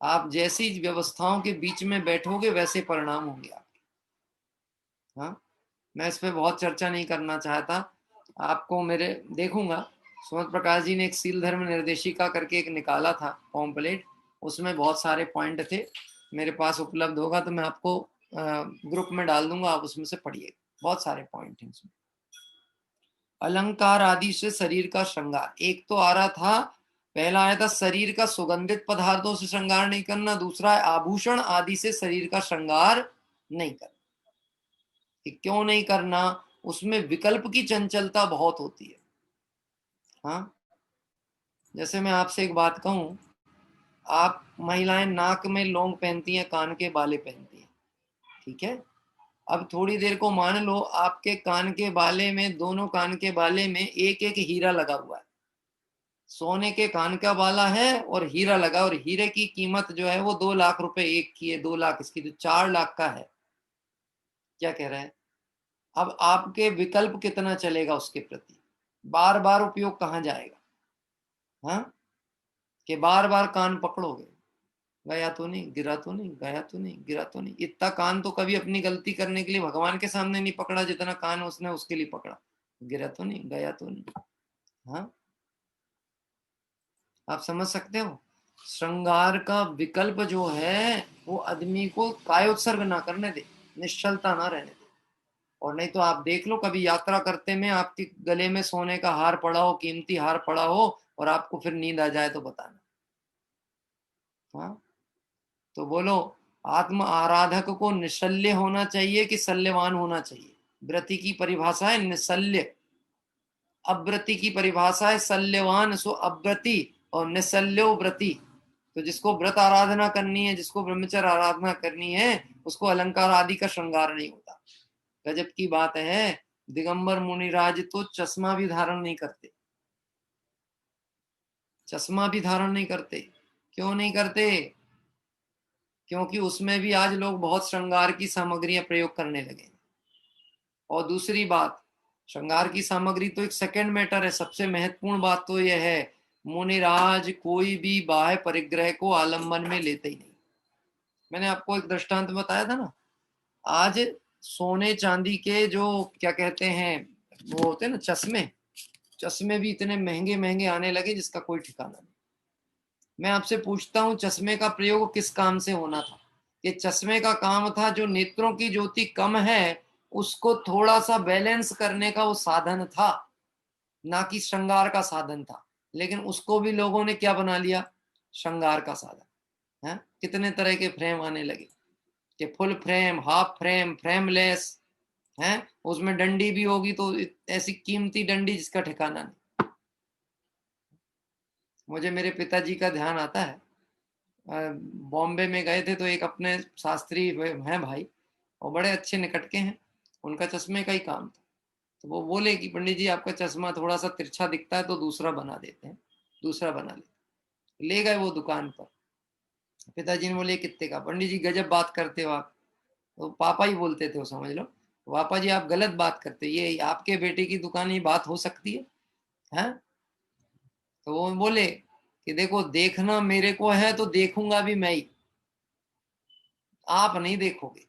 आप जैसी व्यवस्थाओं के बीच में बैठोगे वैसे परिणाम होंगे आपके। हाँ, मैं इस पे बहुत चर्चा नहीं करना चाहता। आपको मेरे देखूंगा, सुमत प्रकाश जी ने एक सील धर्म निर्देशिका करके एक निकाला था पॉम्पलेट, उसमें बहुत सारे पॉइंट थे। मेरे पास उपलब्ध होगा तो मैं आपको ग्रुप में डाल दूंगा, आप उसमें से पढ़िए, बहुत सारे पॉइंट हैं उसमें। अलंकार आदि से शरीर का श्रृंगार, एक तो आ रहा था, पहला आया था शरीर का सुगंधित पदार्थों से श्रृंगार नहीं करना, दूसरा है आभूषण आदि से शरीर का श्रृंगार नहीं करना। कि क्यों नहीं करना? उसमें विकल्प की चंचलता बहुत होती है। हाँ, जैसे मैं आपसे एक बात कहूं, आप महिलाएं नाक में लौंग पहनती हैं, कान के बाले पहनती हैं, ठीक है। अब थोड़ी देर को मान लो आपके कान के बाले में, दोनों कान के बाले में एक एक हीरा लगा हुआ है। सोने के कान का बाला है और हीरा लगा, और हीरे की कीमत जो है वो 2 लाख रुपए एक की है, 2 लाख इसकी, तो 4 लाख का है। क्या कह रहे हैं? अब आपके विकल्प कितना चलेगा उसके प्रति? बार बार उपयोग कहाँ जाएगा? हाँ, कि बार बार कान पकड़ोगे, गया तो नहीं, गिरा तो नहीं, गया तो नहीं, गिरा तो नहीं। इतना कान तो कभी अपनी गलती करने के लिए भगवान के सामने नहीं पकड़ा जितना कान उसने उसके लिए पकड़ा। गिरा तो नहीं, गया तो नहीं। हाँ, आप समझ सकते हो? श्रृंगार का विकल्प जो है वो आदमी को कायोत्सर्ग ना करने दे, निश्चलता ना रहने दे। और नहीं तो आप देख लो, कभी यात्रा करते में आपके गले में सोने का हार पड़ा हो, कीमती हार पड़ा हो, और आपको फिर नींद आ जाए तो बताना। हाँ, तो बोलो, आत्म आराधक को निशल्य होना चाहिए कि शल्यवान होना चाहिए? व्रति की परिभाषा है निशल्य, अव्रति की परिभाषा है शल्यवान। सो अव्रति और निशल्यो व्रति। तो जिसको व्रत आराधना करनी है, जिसको ब्रह्मचर्य आराधना करनी है, उसको अलंकार आदि का श्रृंगार नहीं होता। गजब की बात है, दिगंबर मुनिराज तो चश्मा भी धारण नहीं करते। चश्मा भी धारण नहीं करते। क्यों नहीं करते? क्योंकि उसमें भी आज लोग बहुत श्रृंगार की सामग्रियां प्रयोग करने लगे। और दूसरी बात, श्रृंगार की सामग्री तो एक सेकंड मैटर है, सबसे महत्वपूर्ण बात तो यह है, मुनिराज कोई भी बाह्य परिग्रह को आलंबन में लेते ही नहीं। मैंने आपको एक दृष्टांत बताया था ना, आज सोने चांदी के जो क्या कहते हैं वो होते हैं ना चश्मे, चश्मे भी इतने महंगे महंगे आने लगे जिसका कोई ठिकाना नहीं। मैं आपसे पूछता हूँ, चश्मे का प्रयोग किस काम से होना था? ये चश्मे का काम था जो नेत्रों की ज्योति कम है उसको थोड़ा सा बैलेंस करने का वो साधन था, ना कि श्रृंगार का साधन था। लेकिन उसको भी लोगों ने क्या बना लिया? श्रृंगार का साधन है। कितने तरह के फ्रेम आने लगे, कि full frame, half frame, frameless है, उसमें डंडी भी होगी तो ऐसी कीमती डंडी जिसका ठिकाना नहीं। मुझे मेरे पिताजी का ध्यान आता है, बॉम्बे में गए थे तो एक अपने शास्त्री हैं भाई, और बड़े अच्छे निकट के हैं, उनका चश्मे का ही काम था। तो वो बोले कि पंडित जी आपका चश्मा थोड़ा सा तिरछा दिखता है तो दूसरा बना देते हैं, दूसरा बना लेते। ले गए वो दुकान पर, पिताजी ने बोले कितने का? पंडित जी गजब बात करते हो आप। तो पापा ही बोलते थे वो, समझ लो, पापा जी आप गलत बात करते, ये आपके बेटे की दुकान, ये बात हो सकती है? हैं? तो वो बोले कि देखो, देखना मेरे को है तो देखूंगा भी मैं ही, आप नहीं देखोगे।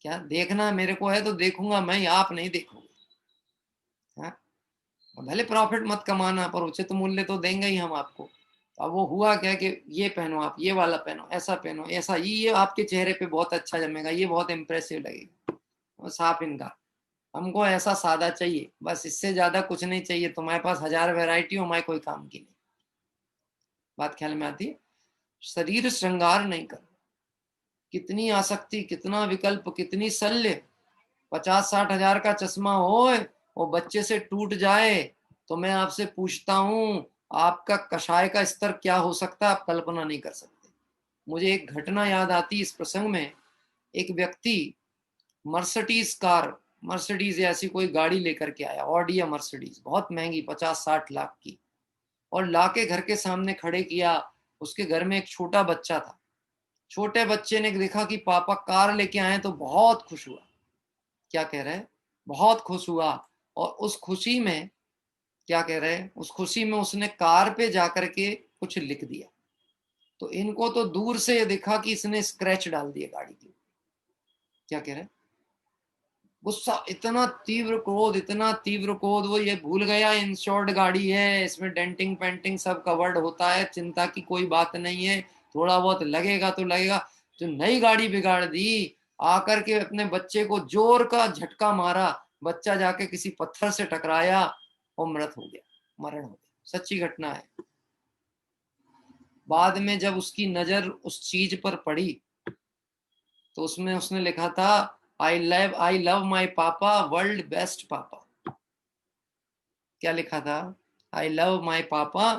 क्या देखना मेरे को है तो देखूंगा मैं ही, आप नहीं देखोगे। हाँ? भले प्रॉफिट मत कमाना पर उचित मूल्य तो देंगे ही हम आपको। तो अब वो हुआ क्या कि ये पहनो, आप ये वाला पहनो, ऐसा पहनो, ऐसा, ये आपके चेहरे पे बहुत अच्छा जमेगा, ये बहुत इंप्रेसिव लगेगा। और साफ इनका, हमको ऐसा सादा चाहिए, बस इससे ज्यादा कुछ नहीं चाहिए। तुम्हारे पास 1000 वैरायटी हो, हमारे कोई काम की नहीं। बात ख्याल में आती है? शरीर श्रृंगार नहीं कर, कितनी आसक्ति, कितना विकल्प, कितनी शल्य। 50-60 हजार का चश्मा हो, वो बच्चे से टूट जाए, तो मैं आपसे पूछता हूं आपका कषाय का स्तर क्या हो सकता है, आप कल्पना नहीं कर सकते। मुझे एक घटना याद आती इस प्रसंग में। एक व्यक्ति मर्सिडीज कार, मर्सिडीज या ऐसी कोई गाड़ी लेकर के आया, ऑडी या मर्सिडीज, बहुत महंगी 50-60 लाख की, और लाके घर के सामने खड़े किया। उसके घर में एक छोटा बच्चा था। छोटे बच्चे ने देखा कि पापा कार लेके आए तो बहुत खुश हुआ। क्या कह रहे हैं? बहुत खुश हुआ। और उस खुशी में क्या कह रहे हैं, उस खुशी में उसने कार पे जाकर के कुछ लिख दिया। तो इनको तो दूर से ये दिखा कि इसने स्क्रैच डाल दिया गाड़ी के। क्या कह रहे हैं? गुस्सा, इतना तीव्र क्रोध, इतना तीव्र क्रोध, वो ये भूल गया इंश्योर्ड गाड़ी है, इसमें डेंटिंग पेंटिंग सब कवर्ड होता है, चिंता की कोई बात नहीं है, थोड़ा बहुत लगेगा तो लगेगा। जो नई गाड़ी बिगाड़ दी, आकर के अपने बच्चे को जोर का झटका मारा, बच्चा जाके किसी पत्थर से टकराया और मृत हो गया, मरण हो गया। सच्ची घटना है। बाद में जब उसकी नजर उस चीज पर पड़ी तो उसमें उसने लिखा था, आई लव माई पापा, वर्ल्ड बेस्ट पापा। क्या लिखा था? आई लव माई पापा,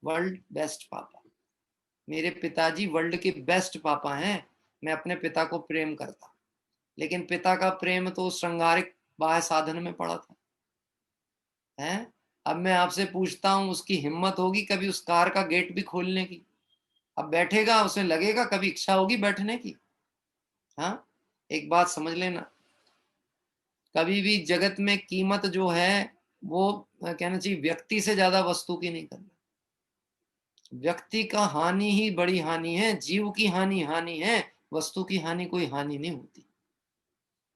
वर्ल्ड बेस्ट पापा। मेरे पिताजी वर्ल्ड के बेस्ट पापा हैं, मैं अपने पिता को प्रेम करता। लेकिन पिता का प्रेम तो श्रृंगारिक बाह्य साधन में पड़ा था। हैं? अब मैं आपसे पूछता हूं, उसकी हिम्मत होगी कभी उस कार का गेट भी खोलने की? अब बैठेगा, उसे लगेगा कभी इच्छा होगी बैठने की? हाँ, एक बात समझ लेना, कभी भी जगत में कीमत जो है वो कहना चाहिए व्यक्ति से ज्यादा वस्तु की नहीं करना। व्यक्ति का हानि ही बड़ी हानि है, जीव की हानि हानि है, वस्तु की हानि कोई हानि नहीं होती।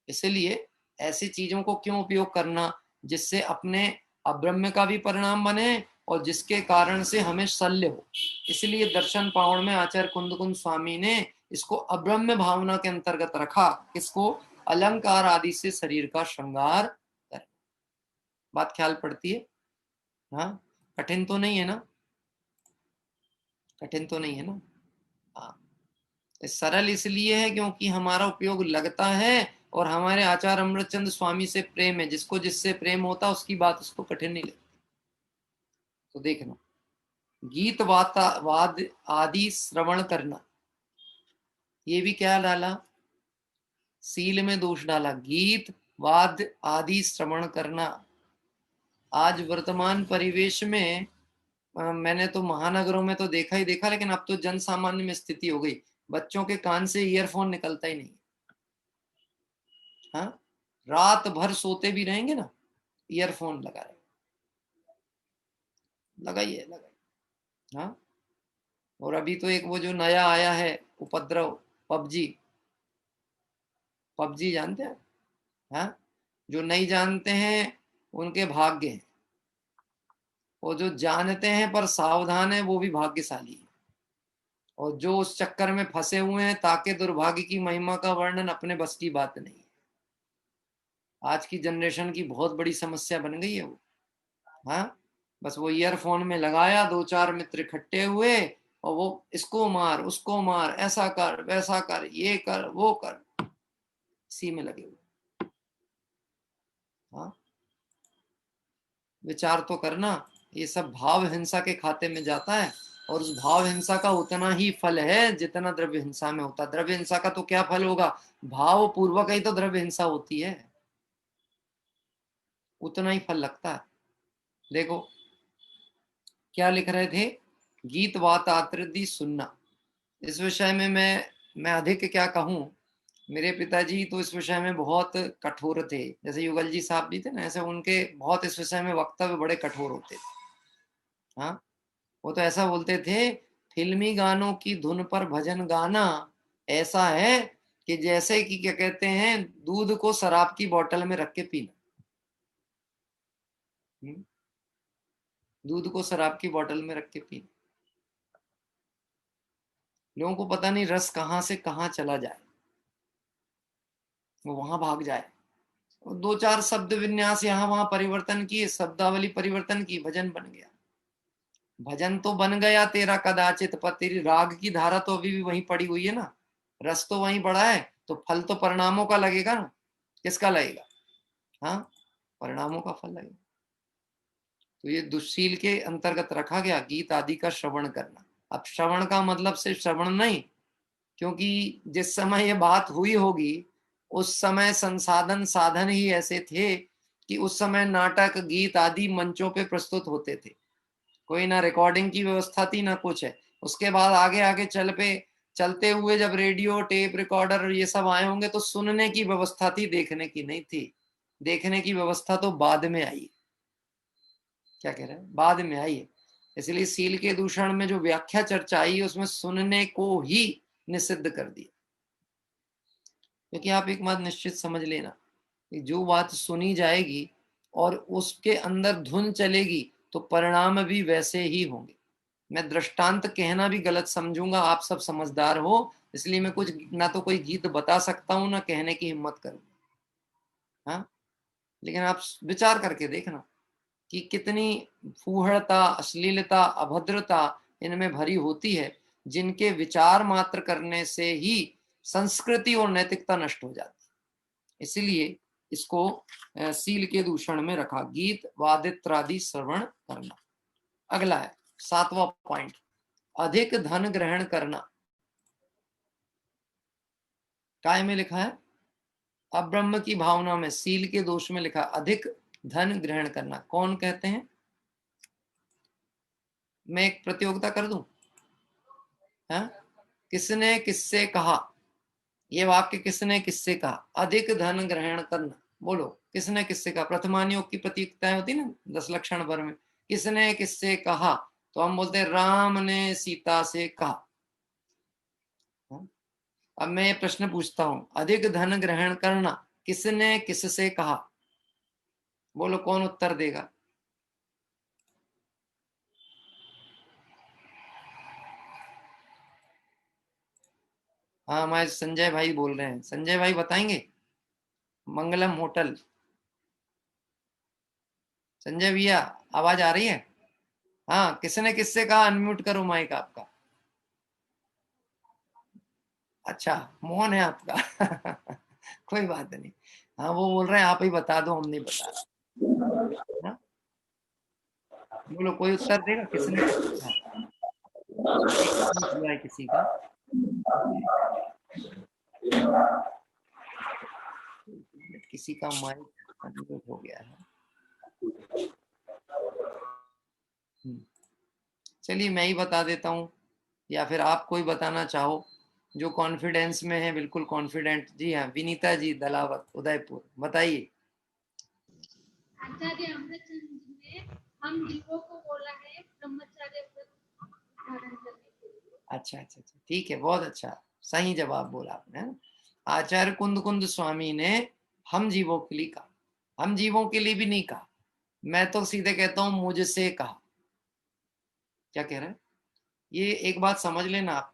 इसलिए ऐसी चीजों को क्यों उपयोग करना जिससे अपने अब्रह्म का भी परिणाम बने और जिसके कारण से हमें शल्य हो। इसलिए दर्शन पावड़ में आचार्य कुंद स्वामी ने इसको अब्रह्म भावना के अंतर्गत रखा। किसको? अलंकार आदि से शरीर का श्रृंगार कर। बात ख्याल पड़ती है? हाँ, कठिन तो नहीं है ना? कठिन तो नहीं है ना? हाँ, सरल इसलिए है क्योंकि हमारा उपयोग लगता है और हमारे आचार्य अमृतचंद स्वामी से प्रेम है। जिसको जिससे प्रेम होता उसकी बात उसको कठिन नहीं लगती। तो देखना, गीत वाद आदि श्रवण करना, ये भी क्या डाला? सील में दोष डाला। गीत वाद आदि श्रवण करना। आज वर्तमान परिवेश में मैंने तो महानगरों में तो देखा ही देखा, लेकिन अब तो जन सामान्य में स्थिति हो गई, बच्चों के कान से ईयरफोन निकलता ही नहीं। हाँ, रात भर सोते भी रहेंगे ना, ईयरफोन लगा रहे, लगाइए लगाइए। हाँ, और अभी तो एक वो जो नया आया है उपद्रव, पबजी, पबजी जानते हैं? हाँ, जो नहीं जानते हैं उनके भाग्य हैं, और जो जानते हैं पर सावधान है वो भी भाग्यशाली है। और जो उस चक्कर में फंसे हुए हैं, ताके दुर्भाग्य की महिमा का वर्णन अपने बस की बात नहीं है। आज की जनरेशन की बहुत बड़ी समस्या बन गई है वो। हाँ, बस वो ईयरफोन में लगाया, दो चार मित्र इकट्ठे हुए और वो इसको मार उसको मार, ऐसा कर वैसा कर, ये कर वो कर, इसी में लगे हुए। हाँ, विचार तो करना, ये सब भाव हिंसा के खाते में जाता है, और उस भाव हिंसा का उतना ही फल है जितना द्रव्य हिंसा में होता है। द्रव्य हिंसा का तो क्या फल होगा? भाव पूर्वक ही तो द्रव्य हिंसा होती है, उतना ही फल लगता है। देखो क्या लिख रहे थे, गीत वात आत्रदी सुनना। इस विषय में मैं अधिक क्या कहूं, मेरे पिताजी तो इस विषय में बहुत कठोर थे। जैसे युगल जी साहब भी थे ना, ऐसे उनके बहुत इस विषय में वक्तव्य बड़े कठोर होते थे। हाँ, वो तो ऐसा बोलते थे, फिल्मी गानों की धुन पर भजन गाना ऐसा है कि जैसे कि क्या कहते हैं, दूध को शराब की बोतल में रख के पीना। दूध को शराब की बोतल में रख के पीना। लोगों को पता नहीं रस कहां से कहां चला जाए, वो वहां भाग जाए, दो चार शब्द विन्यास यहाँ वहां परिवर्तन किए, शब्दावली परिवर्तन की, भजन बन गया। भजन तो बन गया तेरा कदाचित, पर तेरी राग की धारा तो अभी भी वहीं पड़ी हुई है ना, रस तो वहीं पड़ा है, तो फल तो परिणामों का लगेगा ना। किसका लगेगा? हाँ, परिणामों का फल लगेगा। तो ये दुश्शील के अंतर्गत रखा गया गीत आदि का श्रवण करना। अब श्रवण का मतलब सिर्फ श्रवण नहीं, क्योंकि जिस समय ये बात हुई होगी उस समय संसाधन साधन ही ऐसे थे कि उस समय नाटक गीत आदि मंचों पे प्रस्तुत होते थे। कोई ना रिकॉर्डिंग की व्यवस्था थी ना कुछ है। उसके बाद आगे आगे चलते हुए जब रेडियो टेप रिकॉर्डर ये सब आए होंगे तो सुनने की व्यवस्था थी, देखने की नहीं थी। देखने की व्यवस्था तो बाद में आई। क्या कह रहे हैं? बाद में आई है। इसलिए सील के दूषण में जो व्याख्या चर्चा आई उसमें सुनने को ही निषिद्ध कर दिया। क्योंकि आप एक बात निश्चित समझ लेना कि जो बात सुनी जाएगी और उसके अंदर धुन चलेगी तो परिणाम भी वैसे ही होंगे। मैं दृष्टांत कहना भी गलत समझूंगा, आप सब समझदार हो, इसलिए मैं कुछ ना तो कोई गीत बता सकता हूं ना कहने की हिम्मत करूंगा। हाँ, लेकिन आप विचार करके देखना कि कितनी फूहड़ता, अश्लीलता, अभद्रता इनमें भरी होती है, जिनके विचार मात्र करने से ही संस्कृति और नैतिकता नष्ट हो जाती है। इसलिए इसको सील के दूषण में रखा, गीत वादित्रादि श्रवण करना। अगला है 7वां पॉइंट, अधिक धन ग्रहण करना। काय में लिखा है? अब्रह्म की भावना में सील के दोष में लिखा अधिक धन ग्रहण करना। कौन कहते हैं? मैं एक प्रतियोगिता कर दूं? हाँ? किसने किससे कहा? ये वाक्य किसने किससे कहा? अधिक धन ग्रहण करना। बोलो, किसने किससे कहा? प्रथमानियोग की प्रतीकताएं होती ना 10 लक्षण भर में। किसने किससे कहा? तो हम बोलते हैं राम ने सीता से कहा। अब मैं ये प्रश्न पूछता हूं, अधिक धन ग्रहण करना किसने किससे कहा? बोलो, कौन उत्तर देगा? हाँ, हमारे संजय भाई बोल रहे हैं। संजय भाई बताएंगे। मंगलम होटल। संजय भैया, आवाज आ रही है? हाँ, किसने किससे कहा? अनम्यूट करो माइक आपका। अच्छा, मौन है आपका। कोई बात नहीं। हाँ, वो बोल रहे हैं आप ही बता दो, हम नहीं बता रहे। हाँ? बोलो, कोई उत्तर देगा? किसने किससे कहा? एक मिनट हुआ है किसी का। किसी का माइक अनम्यूट हो गया है। चलिए मैं ही बता देता हूँ, या फिर आप कोई बताना चाहो जो कॉन्फिडेंस में है, बिल्कुल कॉन्फिडेंट। जी हाँ, विनीता जी दलावत, उदयपुर, बताइए। आचार्य अमृतचंद जी ने हम जीवों को बोला है ब्रह्मचर्य व्रत धारण करने के लिए। अच्छा अच्छा अच्छा, ठीक है, बहुत अच्छा, सही जवाब बोला आपने। आचार्य कुंद कुंद स्वामी ने हम जीवों के लिए कहा, हम जीवों के लिए भी नहीं कहा, मैं तो सीधे कहता हूं मुझसे कहा। क्या कह रहे हैं? ये एक बात समझ लेना आप,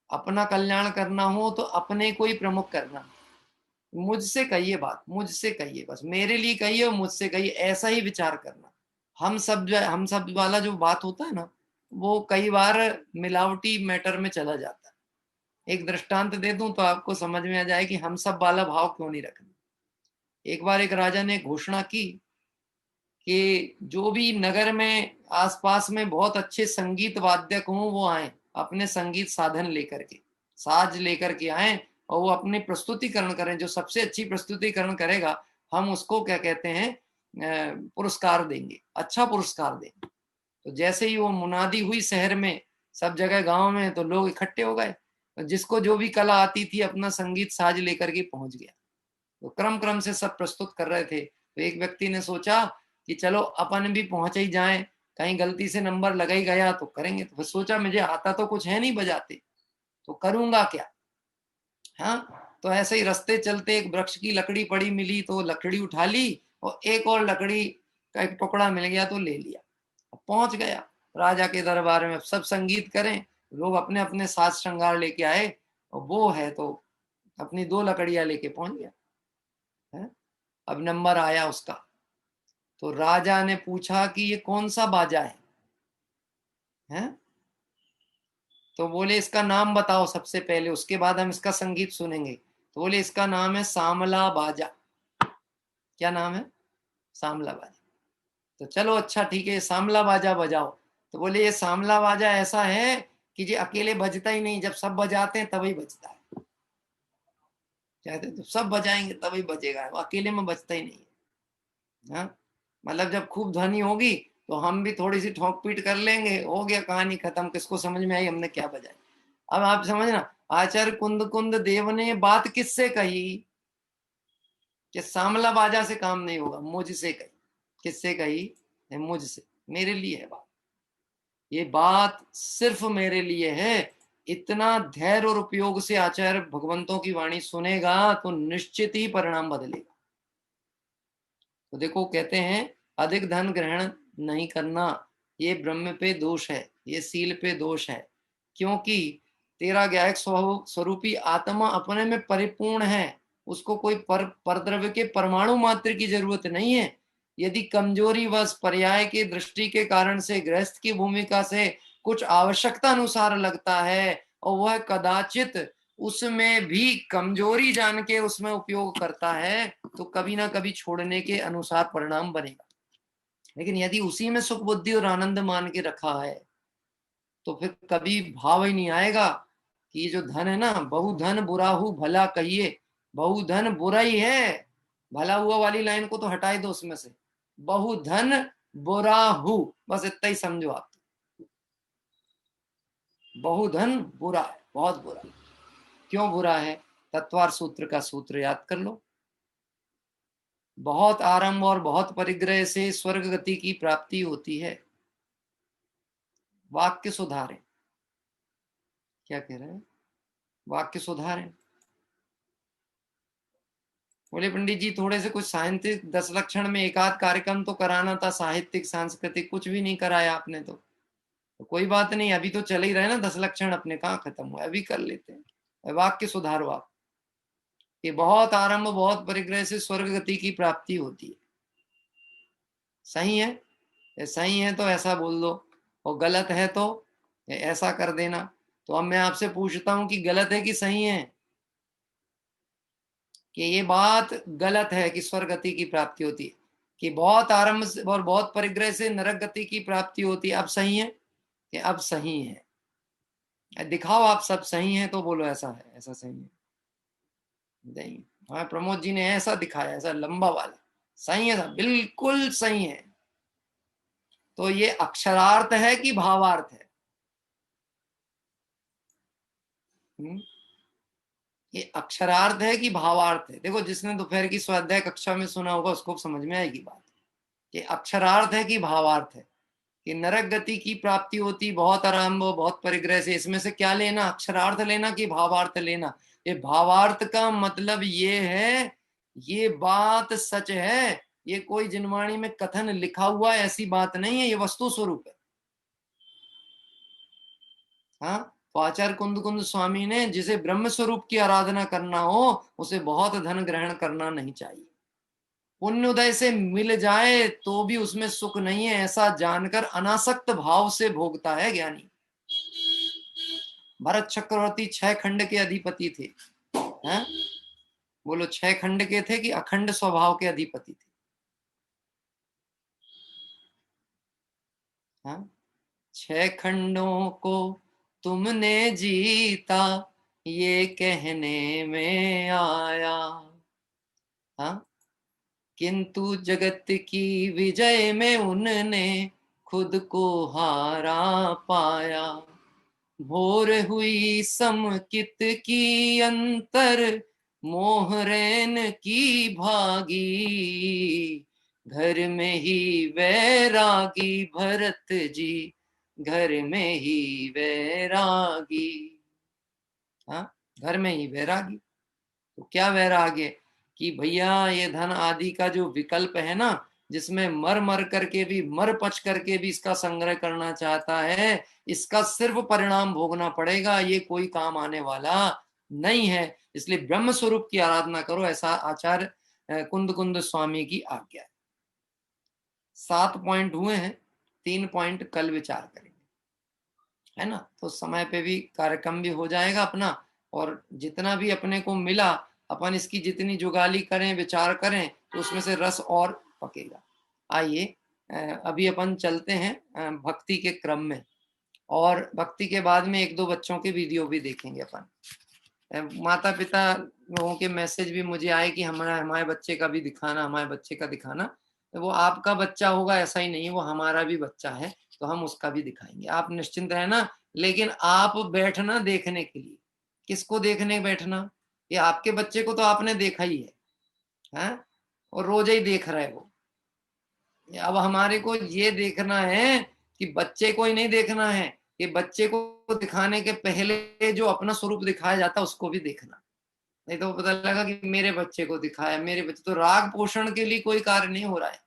अपना कल्याण करना हो तो अपने को ही प्रमुख करना। मुझसे कहिए बात, मुझसे कहिए, बस मेरे लिए कहिए और मुझसे कहिए, ऐसा ही विचार करना। हम सब वाला जो बात होता है ना, वो कई बार मिलावटी मैटर में चला जाता है। एक दृष्टांत दे दूं तो आपको समझ में आ जाए कि हम सब वाला भाव क्यों नहीं रखना। एक बार एक राजा ने घोषणा की कि जो भी नगर में आसपास में बहुत अच्छे संगीत वाद्यक हों वो आए, अपने संगीत साधन लेकर के, साज लेकर के आए और वो अपने प्रस्तुतिकरण करें। जो सबसे अच्छी प्रस्तुतिकरण करेगा हम उसको क्या कहते हैं, पुरस्कार देंगे, अच्छा पुरस्कार देंगे। तो जैसे ही वो मुनादी हुई शहर में, सब जगह गांव में, तो लोग इकट्ठे हो गए। तो जिसको जो भी कला आती थी अपना संगीत साज लेकर के पहुंच गया। तो क्रम क्रम से सब प्रस्तुत कर रहे थे। तो एक व्यक्ति ने सोचा कि चलो अपन भी पहुंच ही जाएं, कहीं गलती से नंबर लगा ही गया तो करेंगे। तो फिर सोचा मुझे आता तो कुछ है नहीं बजाते, तो करूंगा क्या। हाँ, तो ऐसे ही रास्ते चलते एक वृक्ष की लकड़ी पड़ी मिली, तो लकड़ी उठा ली और एक और लकड़ी का एक टुकड़ा मिल गया तो ले लिया। पहुंच गया राजा के दरबार में। सब संगीत करें, लोग अपने अपने साज श्रृंगार लेके आए, और वो है तो अपनी 2 लकड़ियां लेके पहुंच गया है। अब नंबर आया उसका, तो राजा ने पूछा कि ये कौन सा बाजा है? तो बोले इसका नाम बताओ सबसे पहले, उसके बाद हम इसका संगीत सुनेंगे। तो बोले इसका नाम है सांवला बाजा। क्या नाम है? सांवला बाजा। तो चलो अच्छा ठीक है, सांवला बाजा बजाओ। तो बोले ये सांवला बाजा ऐसा है कि जी अकेले बजता ही नहीं, जब सब बजाते हैं तभी बजता है। कहते तो सब बजाएंगे तभी बजेगा, वो अकेले में बजता ही नहीं है। हाँ, मतलब जब खूब ध्वनि होगी तो हम भी थोड़ी सी ठोक पीट कर लेंगे, हो गया कहानी खत्म, किसको समझ में आई हमने क्या बजाया। अब आप समझना, आचार्य कुंद कुंद देव ने ये बात किससे कही कि सांवला बाजा से काम नहीं होगा, मुझसे कही। किससे कही? मुझसे, मेरे लिए है बात। ये बात सिर्फ मेरे लिए है। इतना धैर्य और उपयोग से आचार्य भगवंतों की वाणी सुनेगा तो निश्चित ही परिणाम बदलेगा। तो देखो कहते हैं अधिक धन ग्रहण नहीं करना, ये ब्रह्म पे दोष है, ये सील पे दोष है। क्योंकि तेरा ज्ञायक स्वरूपी आत्मा अपने में परिपूर्ण है, उसको कोई परद्रव्य के परमाणु मात्र की जरूरत नहीं है। यदि कमजोरी वश पर्याय की दृष्टि के कारण से गृहस्थ की भूमिका से कुछ आवश्यकता अनुसार लगता है और वह कदाचित उसमें भी कमजोरी जान के उसमें उपयोग करता है, तो कभी ना कभी छोड़ने के अनुसार परिणाम बनेगा। लेकिन यदि उसी में सुख बुद्धि और आनंद मान के रखा है तो फिर कभी भाव ही नहीं आएगा कि ये जो धन है ना, बहुधन बुरा हूं भला कहिए। बहुधन बुरा ही है, भला हुआ वाली लाइन को तो हटाए दो उसमें से, बहुधन बुरा हूं, बस इतना ही समझो आप। बहुधन बुरा है, बहुत बुरा। क्यों बुरा है? तत्वार सूत्र का सूत्र याद कर लो। बहुत आरंभ और बहुत परिग्रह से स्वर्ग गति की प्राप्ति होती है। वाक्य सुधारें। क्या कह रहे हैं? वाक्य सुधारें। बोले पंडित जी थोड़े से कुछ साहित्यिक 10 लक्षण में एकाध कार्यक्रम तो कराना था, साहित्यिक सांस्कृतिक कुछ भी नहीं कराया आपने। तो कोई बात नहीं, अभी तो चल ही रहे ना 10 लक्षण, अपने कहाँ खत्म हुआ, अभी कर लेते हैं। वाक्य सुधारो आप कि बहुत आरंभ बहुत परिग्रह से स्वर्ग गति की प्राप्ति होती है। सही है? सही है तो ऐसा बोल दो, और गलत है तो ऐसा कर देना। तो अब मैं आपसे पूछता हूं कि गलत है कि सही है? कि ये बात गलत है कि स्वर्ग गति की प्राप्ति होती है, कि बहुत आरंभ से और बहुत परिग्रह से नरक गति की प्राप्ति होती है। अब सही है कि अब सही है? दिखाओ आप सब सही है तो बोलो ऐसा है, ऐसा सही है। नहीं, हाँ प्रमोद जी ने ऐसा दिखाया, ऐसा लंबा वाला सही है, बिल्कुल सही है। तो ये अक्षरार्थ है कि भावार्थ है? ये अक्षरार्थ है कि भावार्थ है? देखो जिसने दोपहर की स्वाध्याय कक्षा में सुना होगा उसको समझ में आएगी बात। कि अक्षरार्थ है कि भावार्थ है? कि नरक गति की प्राप्ति होती बहुत आरंभ बहुत परिग्रह से, इसमें से क्या लेना, अक्षरार्थ लेना कि भावार्थ लेना? ये भावार्थ का मतलब ये है, ये बात सच है, ये कोई जिनवाणी में कथन लिखा हुआ ऐसी बात नहीं है, ये वस्तु स्वरूप है। हाँ, तो आचार्य कुंद कुंद स्वामी ने जिसे ब्रह्म स्वरूप की आराधना करना हो उसे बहुत धन ग्रहण करना नहीं चाहिए। पुण्योदय से मिल जाए तो भी उसमें सुख नहीं है, ऐसा जानकर अनासक्त भाव से भोगता है ज्ञानी। भरत चक्रवर्ती 6 खंड के अधिपति थे। हैं? बोलो 6 खंड के थे कि अखंड स्वभाव के अधिपति थे? हाँ? 6 खंडों को तुमने जीता ये कहने में आया। हाँ, किंतु जगत की विजय में उनने खुद को हारा पाया। भोर हुई समकित की अंतर मोहरैन की भागी, घर में ही वैरागी भरत जी, घर में ही वैरागी। हाँ, घर में ही वैरागी। तो क्या वैराग्य? कि भैया ये धन आदि का जो विकल्प है ना, जिसमें मर मर करके भी, मर पच करके भी इसका संग्रह करना चाहता है, इसका सिर्फ परिणाम भोगना पड़ेगा, ये कोई काम आने वाला नहीं है। इसलिए ब्रह्म स्वरूप की आराधना करो, ऐसा आचार्य कुंद कुंद स्वामी की आज्ञा है। 7 पॉइंट हुए हैं, 3 पॉइंट कल विचार करेंगे, है ना? तो समय पे भी कार्यक्रम भी हो जाएगा अपना, और जितना भी अपने को मिला अपन इसकी जितनी जुगाली करें, विचार करें, तो उसमें से रस और पकेगा। आइए अभी अपन चलते हैं भक्ति के क्रम में, और भक्ति के बाद में एक दो बच्चों के वीडियो भी देखेंगे अपन। माता पिता लोगों के मैसेज भी मुझे आए कि हमारे बच्चे का भी दिखाना, हमारे बच्चे का दिखाना। तो वो आपका बच्चा होगा ऐसा ही नहीं, वो हमारा भी बच्चा है, तो हम उसका भी दिखाएंगे, आप निश्चिंत रहना। लेकिन आप बैठना देखने के लिए। किसको देखने बैठना? ये आपके बच्चे को तो आपने देखा ही है? और रोज ही देख रहे हो। अब हमारे को ये देखना है कि बच्चे को ही नहीं देखना है, कि बच्चे को दिखाने के पहले जो अपना स्वरूप दिखाया जाता है उसको भी देखना। नहीं तो पता लगा कि मेरे बच्चे को दिखाया, मेरे बच्चे तो राग पोषण के लिए कोई कार्य नहीं हो रहा है।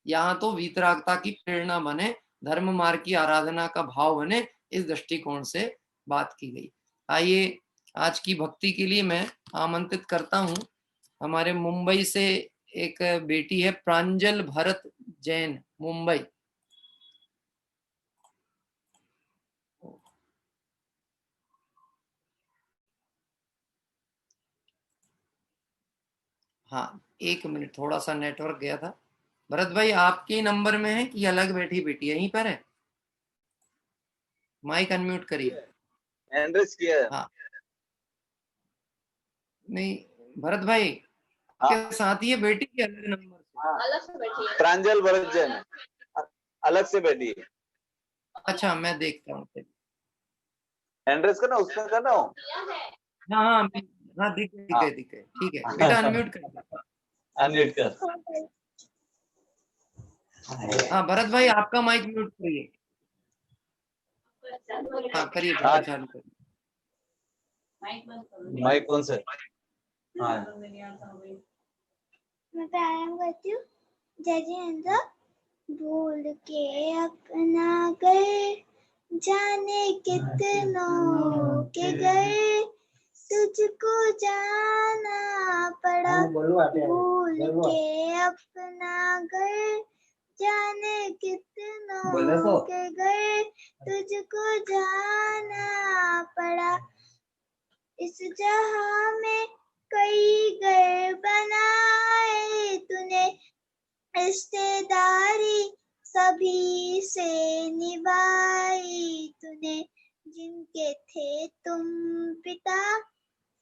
यहाँ तो वीतरागता की प्रेरणा बने, धर्म मार्ग की आराधना का भाव बने, इस दृष्टिकोण से बात की गई। आइए आज की भक्ति के लिए मैं आमंत्रित करता हूँ हमारे मुंबई से एक बेटी है, प्रांजल भरत जैन, मुंबई। हाँ, एक मिनट, थोड़ा सा नेटवर्क गया था। भरत भाई आपके ही नंबर में है कि अलग बैठी बेटी यहीं पर है? माइक अनम्यूट करिए। एंड्रेस किया है। हाँ, नहीं भरत भाई हाँ। आपके साथ ही है बेटी के अलग नंबर से? अलग से बैठी है। प्रांजल भरत जैन है, अलग से बैठी है। अच्छा, मैं देखता हूँ। एंड्रेस का ना, उसमें का ना हो। हाँ हाँ हाँ, दिख गए दिख गए। ठीक है बेटा, अनम्यूट कर दो। अनम्यूट कर। हाँ भरत भाई आपका माइक म्यूट करिए। हाँ करिए बेटा, चालू करिए। माइक कौन से? हाँ। मैं प्रारंभ करती हूँ। जय जिनेंद्र। भूल के अपना गए, जाने कितनों के गए, तुझको जाना पड़ा। भूल के अपना गए, जाने कितनों के गए, तुझको जाना पड़ा। इस जहां में कई घर बनाए तूने, रिश्तेदारी सभी से निभाई तूने। जिनके थे तुम पिता,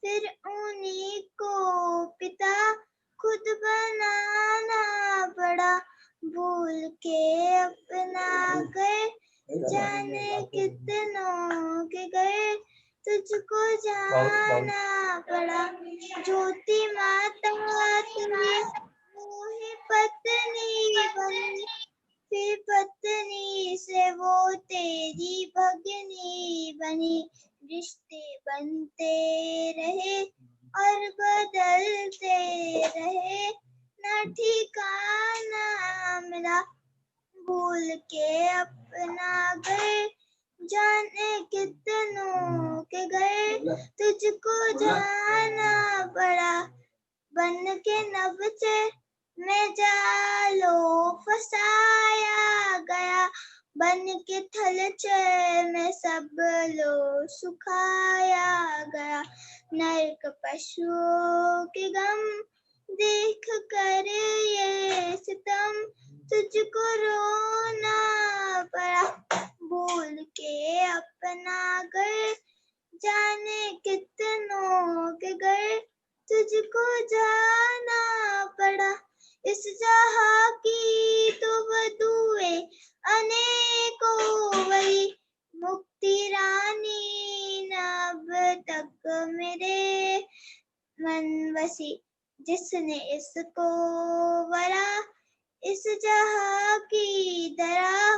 फिर उन्हीं को पिता खुद बनाना पड़ा। भूल के अपना गए, जाने कितनों के गए, तुझको जाना पड़ा। ज्योति माता तुझे ही पत्नी बनी, फिर पत्नी से वो तेरी भगनी बनी। रिश्ते बनते रहे और बदलते रहे, न ठिकाना मिला। भूल के अपना गए, जाने कितनों के गए, तुझको जाना पड़ा। बन के नबचे में जालो फसाया गया, बन के थलचे में सब लो सुखाया गया। नरक पशुओं के गम देख कर ये सितम, तुझको रोना पड़ा। भूल के अपना गए, जाने कितनों के गए, तुझको जाना पड़ा। इस जहां की तो बदुए अनेकों वही, मुक्ति रानी न अब तक मेरे मन बसी। जिसने इसको वरा, इस जहां की दरा,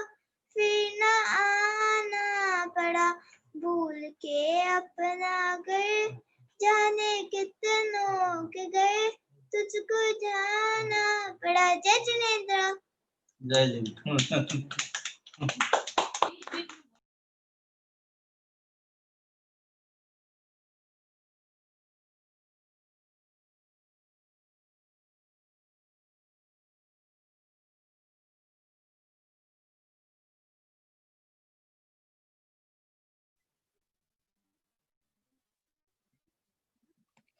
फिर न आना पड़ा। भूल के अपना गए, जाने कितनों के गए, तुझको जाना पड़ा। जय जिनेंद्र। जय जिनेंद्र।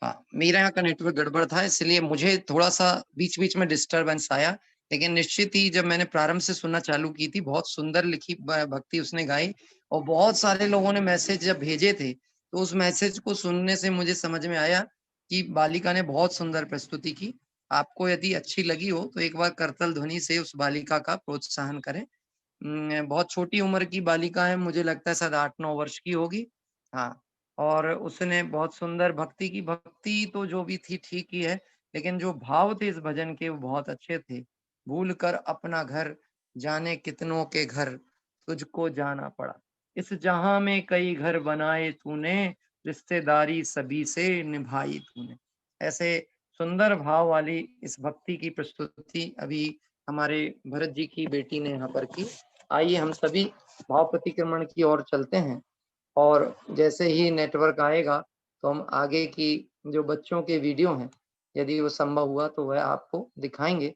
हाँ, मेरा यहाँ का नेटवर्क गड़बड़ था, इसलिए मुझे थोड़ा सा बीच बीच में डिस्टरबेंस आया, लेकिन निश्चित ही जब मैंने प्रारंभ से सुनना चालू की थी, बहुत सुंदर लिखी भक्ति उसने गाई और बहुत सारे लोगों ने मैसेज जब भेजे थे, तो उस मैसेज को सुनने से मुझे समझ में आया कि बालिका ने बहुत सुंदर प्रस्तुति की। आपको यदि अच्छी लगी हो तो एक बार करतल ध्वनि से उस बालिका का प्रोत्साहन करें। बहुत छोटी उम्र की बालिका है, मुझे लगता है शायद 8-9 वर्ष की होगी। हाँ, और उसने बहुत सुंदर भक्ति की। भक्ति तो जो भी थी ठीक ही है, लेकिन जो भाव थे इस भजन के वो बहुत अच्छे थे। भूल कर अपना घर, जाने कितनों के घर, तुझको जाना पड़ा। इस जहां में कई घर बनाए तूने, रिश्तेदारी सभी से निभाई तूने। ऐसे सुंदर भाव वाली इस भक्ति की प्रस्तुति अभी हमारे भरत जी की बेटी ने यहाँ पर की। आइए हम सभी भाव प्रतिक्रमण की ओर चलते हैं, और जैसे ही नेटवर्क आएगा तो हम आगे की जो बच्चों के वीडियो हैं, यदि वो संभव हुआ तो वह आपको दिखाएंगे,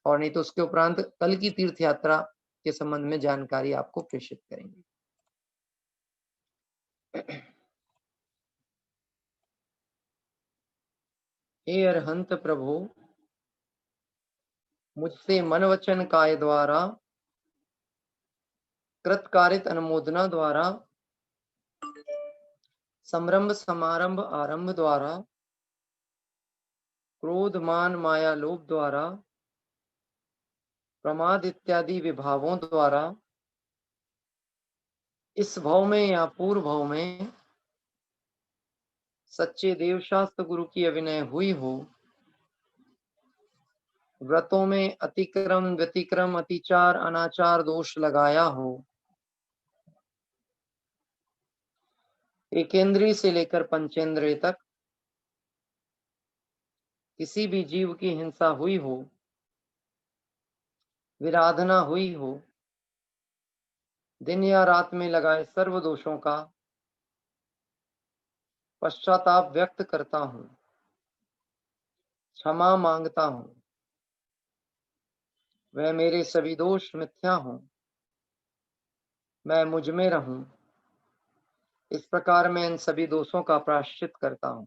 और नहीं तो उसके उपरांत कल की तीर्थ यात्रा के संबंध में जानकारी आपको प्रेषित करेंगे। हे अरहंत प्रभु, मुझसे मन वचन काय द्वारा, कृतकारित अनुमोदना द्वारा, संरंभ समारंभ आरंभ द्वारा, क्रोध मान माया लोभ द्वारा, प्रमाद इत्यादि विभावों द्वारा, इस भव में या पूर्व भव में सच्चे देवशास्त्र गुरु की अभिनय हुई हो, व्रतों में अतिक्रम व्यतिक्रम अतिचार अनाचार दोष लगाया हो, एकेंद्रीय से लेकर पंचेंद्रिय तक किसी भी जीव की हिंसा हुई हो, विराधना हुई हो, दिन या रात में लगाए सर्व दोषों का पश्चाताप व्यक्त करता हूं, क्षमा मांगता हूं। वह मेरे सभी दोष मिथ्या हों, मैं मुझ में रहूं, इस प्रकार मैं इन सभी दोषों का प्रायश्चित करता हूं।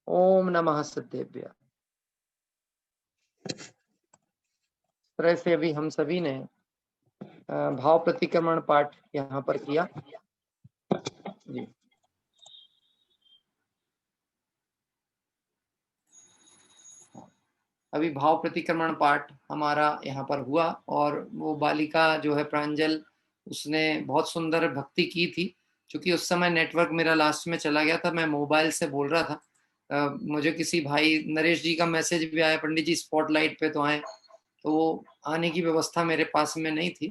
ओम नमः सिद्धेभ्य। तरह से अभी हम सभी ने भाव प्रतिक्रमण पाठ यहाँ पर किया जी। अभी भाव प्रतिक्रमण पाठ हमारा यहाँ पर हुआ, और वो बालिका जो है प्रांजल, उसने बहुत सुंदर भक्ति की थी। क्योंकि उस समय नेटवर्क मेरा लास्ट में चला गया था, मैं मोबाइल से बोल रहा था। मुझे किसी भाई नरेश जी का मैसेज भी आया, पंडित जी स्पॉटलाइट पे तो आए, तो वो आने की व्यवस्था मेरे पास में नहीं थी,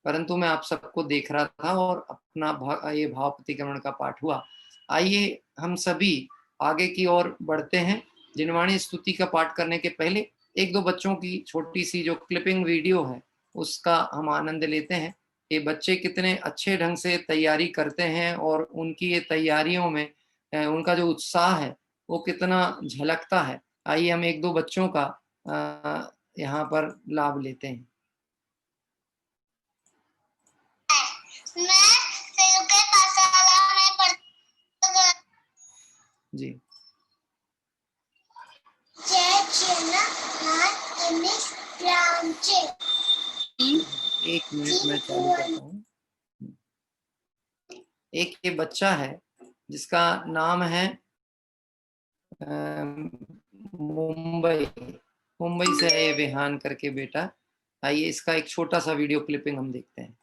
परंतु मैं आप सबको देख रहा था और अपना ये भाव प्रतिक्रमण का पाठ हुआ। आइए हम सभी आगे की ओर बढ़ते हैं। जिनवाणी स्तुति का पाठ करने के पहले एक दो बच्चों की छोटी सी जो क्लिपिंग वीडियो है उसका हम आनंद लेते हैं। ये बच्चे कितने अच्छे ढंग से तैयारी करते हैं, और उनकी ये तैयारियों में उनका जो उत्साह है वो कितना झलकता है। आइए हम एक दो बच्चों का यहाँ पर लाभ लेते हैं। जी एक मिनट में चालू करता हूँ। एक ये बच्चा है जिसका नाम है मुंबई से है ये विहान करके बेटा। आइए इसका एक छोटा सा वीडियो क्लिपिंग हम देखते हैं।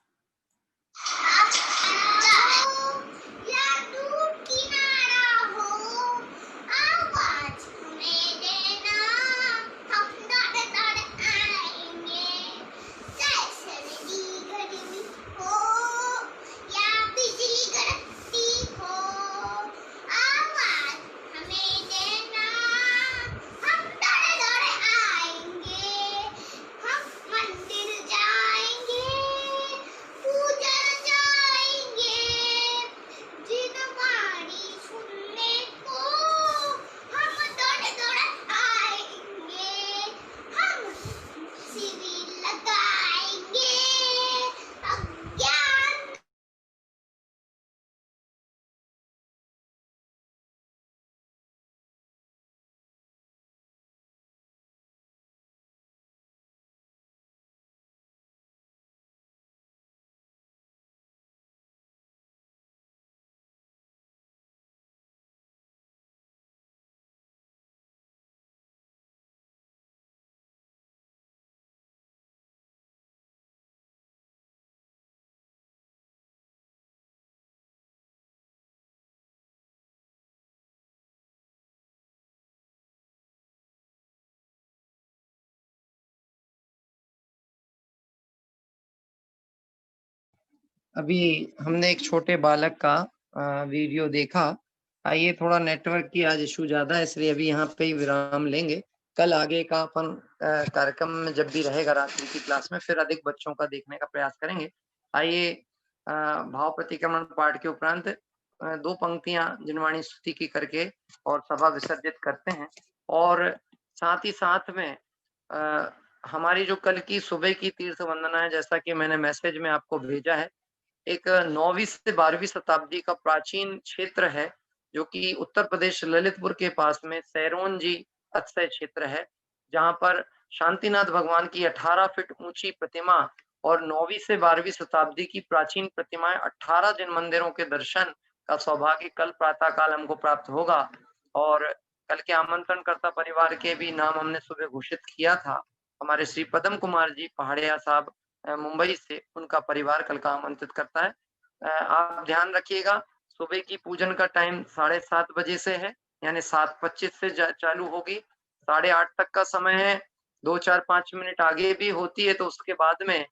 अभी हमने एक छोटे बालक का वीडियो देखा। आइए, थोड़ा नेटवर्क की आज इशू ज्यादा है, इसलिए अभी यहाँ पे ही विराम लेंगे। कल आगे का अपन कार्यक्रम में जब भी रहेगा रात्रि की क्लास में, फिर अधिक बच्चों का देखने का प्रयास करेंगे। आइए, भाव प्रतिक्रमण पाठ के उपरांत 2 पंक्तियां जिनवाणी स्तुति की करके और सभा विसर्जित करते हैं। और साथ ही साथ में हमारी जो कल की सुबह की तीर्थ वंदना है, जैसा कि मैंने मैसेज में आपको भेजा है, एक 9वीं से 12वीं शताब्दी का प्राचीन क्षेत्र है, जो कि उत्तर प्रदेश ललितपुर के पास में सैरोन जी अक्षय क्षेत्र है, जहां पर शांतिनाथ भगवान की 18 फीट ऊंची प्रतिमा और 9वीं से 12वीं शताब्दी की प्राचीन प्रतिमाएं 18 जिन मंदिरों के दर्शन का सौभाग्य कल प्रातः काल हमको प्राप्त होगा। और कल के आमंत्रणकर्ता परिवार के भी नाम हमने सुबह घोषित किया था। हमारे श्री पदम कुमार जी पहाड़िया साहब मुंबई से, उनका परिवार कल का आमंत्रित करता है। आप ध्यान रखिएगा, सुबह की पूजन का टाइम 7:30 बजे से है, यानी 7:25 से चालू होगी, 8:30 तक का समय है। 2-4-5 मिनट आगे भी होती है तो उसके बाद में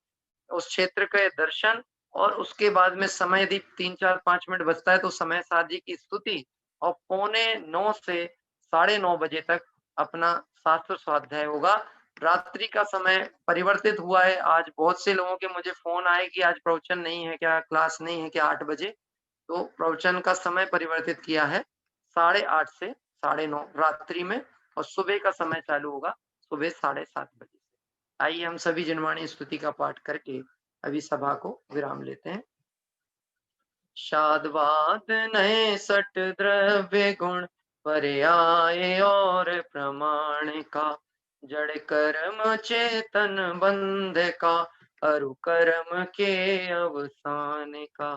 उस क्षेत्र के दर्शन, और उसके बाद में समय यदि 3-4-5 मिनट बचता है तो समय साध जी की स्तुति, और 8:45 से 9:30 बजे तक अपना शास्त्र स्वाध्याय होगा। रात्रि का समय परिवर्तित हुआ है। आज बहुत से लोगों के मुझे फोन आए कि आज प्रवचन नहीं है क्या, क्लास नहीं है क्या 8 बजे। तो प्रवचन का समय परिवर्तित किया है 8:30 से 9:30 रात्रि में, और सुबह का समय चालू होगा सुबह 7:30 बजे से। आइए हम सभी जिनवाणी स्तुति का पाठ करके अभी सभा को विराम लेते हैं। शादवाद नए सट द्रव्य गुण पर्याय और प्रमाण का, जड़ कर्म चेतन बंध का, अरु कर्म के अवसान का,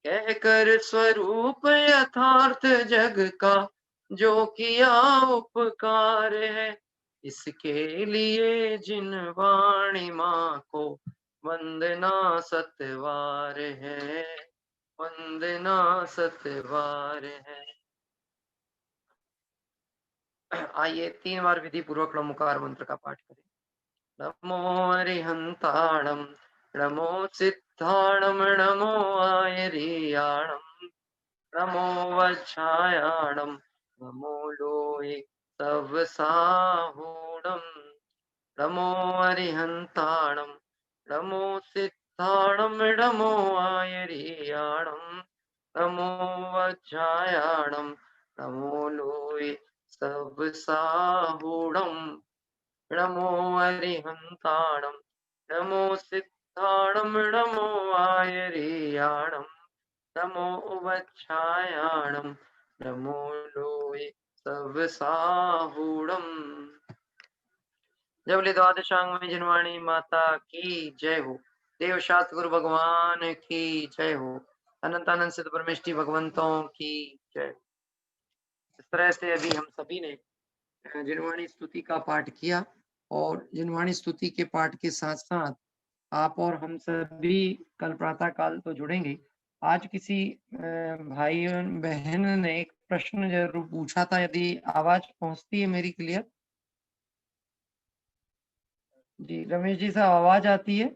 कह कर स्वरूप यथार्थ जग का, जो किया उपकार है, इसके लिए जिन वाणी माँ को वंदना सतवार है, वंदना सतवार है। आइए 3 बार विधि पूर्वक नमोकार मंत्र का पाठ करें। नमो अरिहंताणम, नमो सिद्धाणम, नमो आयरियाणम, नमो वज्रायाणम, नमो लोहे सब साहूणम, नमो अरिहंताणम, नमो सिद्धाणम, नमो आयरियाणम, नमो वज्रायाणम, नमो लोहे सब साहूणम, नमो अरिहंताणम, नमो सिद्धाणम, नमो आयरियाणम, नमो वज्रायाणम, नमो लोहे सब साहूणम। जय बोले द्वादशांग में जिनवाणी माता की जय हो। देव शास्त्र गुरु भगवान की जय हो। अनंत अनंत सिद्ध परमेष्टि भगवंतों की जय। इस तरह से अभी हम सभी ने जिनवाणी स्तुति का पाठ किया, और जिनवाणी स्तुति के पाठ के साथ साथ आप और हम सभी कल प्रातः काल तो जुड़ेंगे। आज किसी भाई बहन ने एक प्रश्न जरूर पूछा था, यदि आवाज पहुंचती है मेरी क्लियर? जी रमेश जी साहब, आवाज आती है?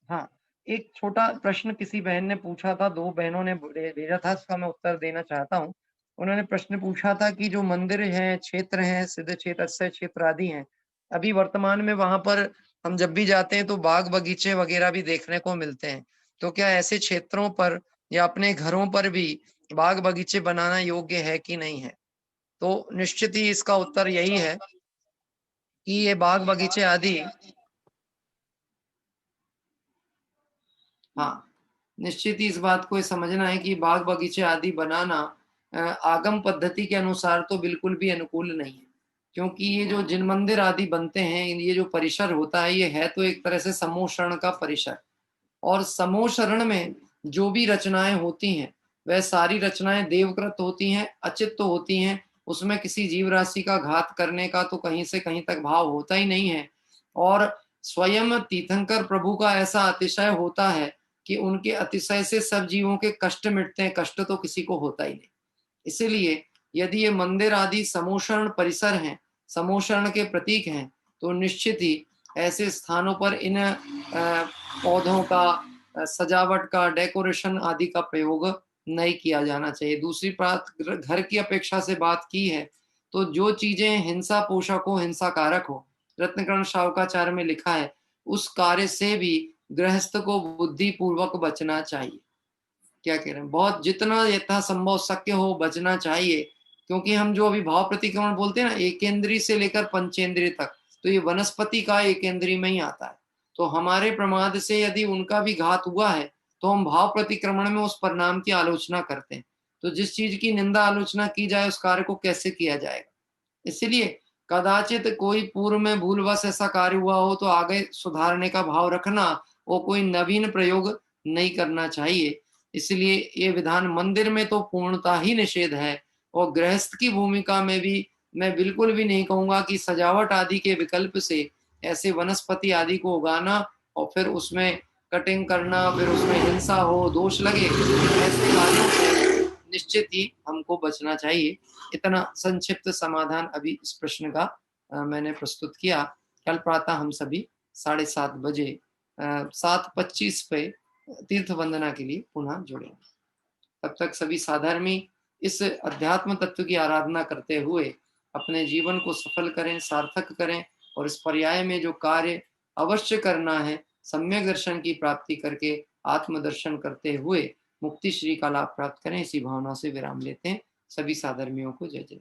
हाँ, एक छोटा प्रश्न किसी बहन ने पूछा था, 2 बहनों ने भेजा था, उसका मैं उत्तर देना चाहता हूँ। उन्होंने प्रश्न पूछा था कि जो मंदिर हैं, क्षेत्र हैं, सिद्ध क्षेत्र, अक्षय क्षेत्र आदि हैं, अभी वर्तमान में वहां पर हम जब भी जाते हैं तो बाग बगीचे वगैरह भी देखने को मिलते हैं। तो क्या ऐसे क्षेत्रों पर या अपने घरों पर भी बाग बगीचे बनाना योग्य है कि नहीं है? तो निश्चित ही इसका उत्तर यही है कि ये बाग बगीचे आदि, हाँ, निश्चित ही इस बात को समझना है कि बाग बगीचे आदि बनाना आगम पद्धति के अनुसार तो बिल्कुल भी अनुकूल नहीं है, क्योंकि ये जो जिन मंदिर आदि बनते हैं, ये जो परिसर होता है, ये है तो एक तरह से समूह शरण का परिसर, और समूह शरण में जो भी रचनाएं होती हैं वह सारी रचनाएं देवकृत होती हैं, अचित तो होती हैं, उसमें किसी जीव राशि का घात करने का तो कहीं से कहीं तक भाव होता ही नहीं है। और स्वयं तीर्थंकर प्रभु का ऐसा अतिशय होता है कि उनके अतिशय से सब जीवों के कष्ट मिटते हैं, कष्ट तो किसी को होता ही नहीं। इसीलिए यदि ये मंदिर आदि समूह शरण परिसर हैं, समूह शरण के प्रतीक हैं, तो निश्चित ही ऐसे स्थानों पर इन पौधों का, सजावट का, डेकोरेशन आदि का प्रयोग नहीं किया जाना चाहिए। दूसरी बात, घर की अपेक्षा से बात की है तो जो चीजें हिंसा पोषक हो, हिंसा कारक हो, रत्नकर्ण शावकाचार्य में लिखा है, उस कार्य से भी गृहस्थ को बुद्धि पूर्वक बचना चाहिए। क्या कह रहे हैं, बहुत जितना यथासंभव शक्य हो बचना चाहिए, क्योंकि हम जो अभी भाव प्रतिक्रमण बोलते हैं ना, एकेंद्रीय से लेकर पंचेंद्रीय तक, तो ये वनस्पति का एकेंद्रीय में ही आता है। तो हमारे प्रमाद से यदि उनका भी घात हुआ है तो हम भाव प्रतिक्रमण में उस परिणाम की आलोचना करते हैं। तो जिस चीज की निंदा आलोचना की जाए उस कार्य को कैसे किया जाएगा। इसलिए कदाचित कोई पूर्व में भूलवश ऐसा कार्य हुआ हो तो आगे सुधारने का भाव रखना, वो कोई नवीन प्रयोग नहीं करना चाहिए। इसलिए ये विधान मंदिर में तो पूर्णता ही निषेध है, और गृहस्थ की भूमिका में भी मैं बिल्कुल भी नहीं कहूंगा कि सजावट आदि के विकल्प से ऐसे वनस्पति आदि को उगाना और फिर उसमें कटिंग करना, फिर उसमें हिंसा हो, दोष लगे, ऐसे कार्यों से निश्चित ही हमको बचना चाहिए। इतना संक्षिप्त समाधान अभी इस प्रश्न का मैंने प्रस्तुत किया। कल प्रातः हम सभी 7:30 बजे 7:25 पे तीर्थ वंदना के लिए पुनः जुड़ेंगे। तब तक सभी साधर्मी इस अध्यात्म तत्व की आराधना करते हुए अपने जीवन को सफल करें, सार्थक करें, और इस पर्याय में जो कार्य अवश्य करना है, सम्यक दर्शन की प्राप्ति करके आत्मदर्शन करते हुए मुक्ति श्री का लाभ प्राप्त करें। इसी भावना से विराम लेते हैं। सभी साधर्मियों को जय जय।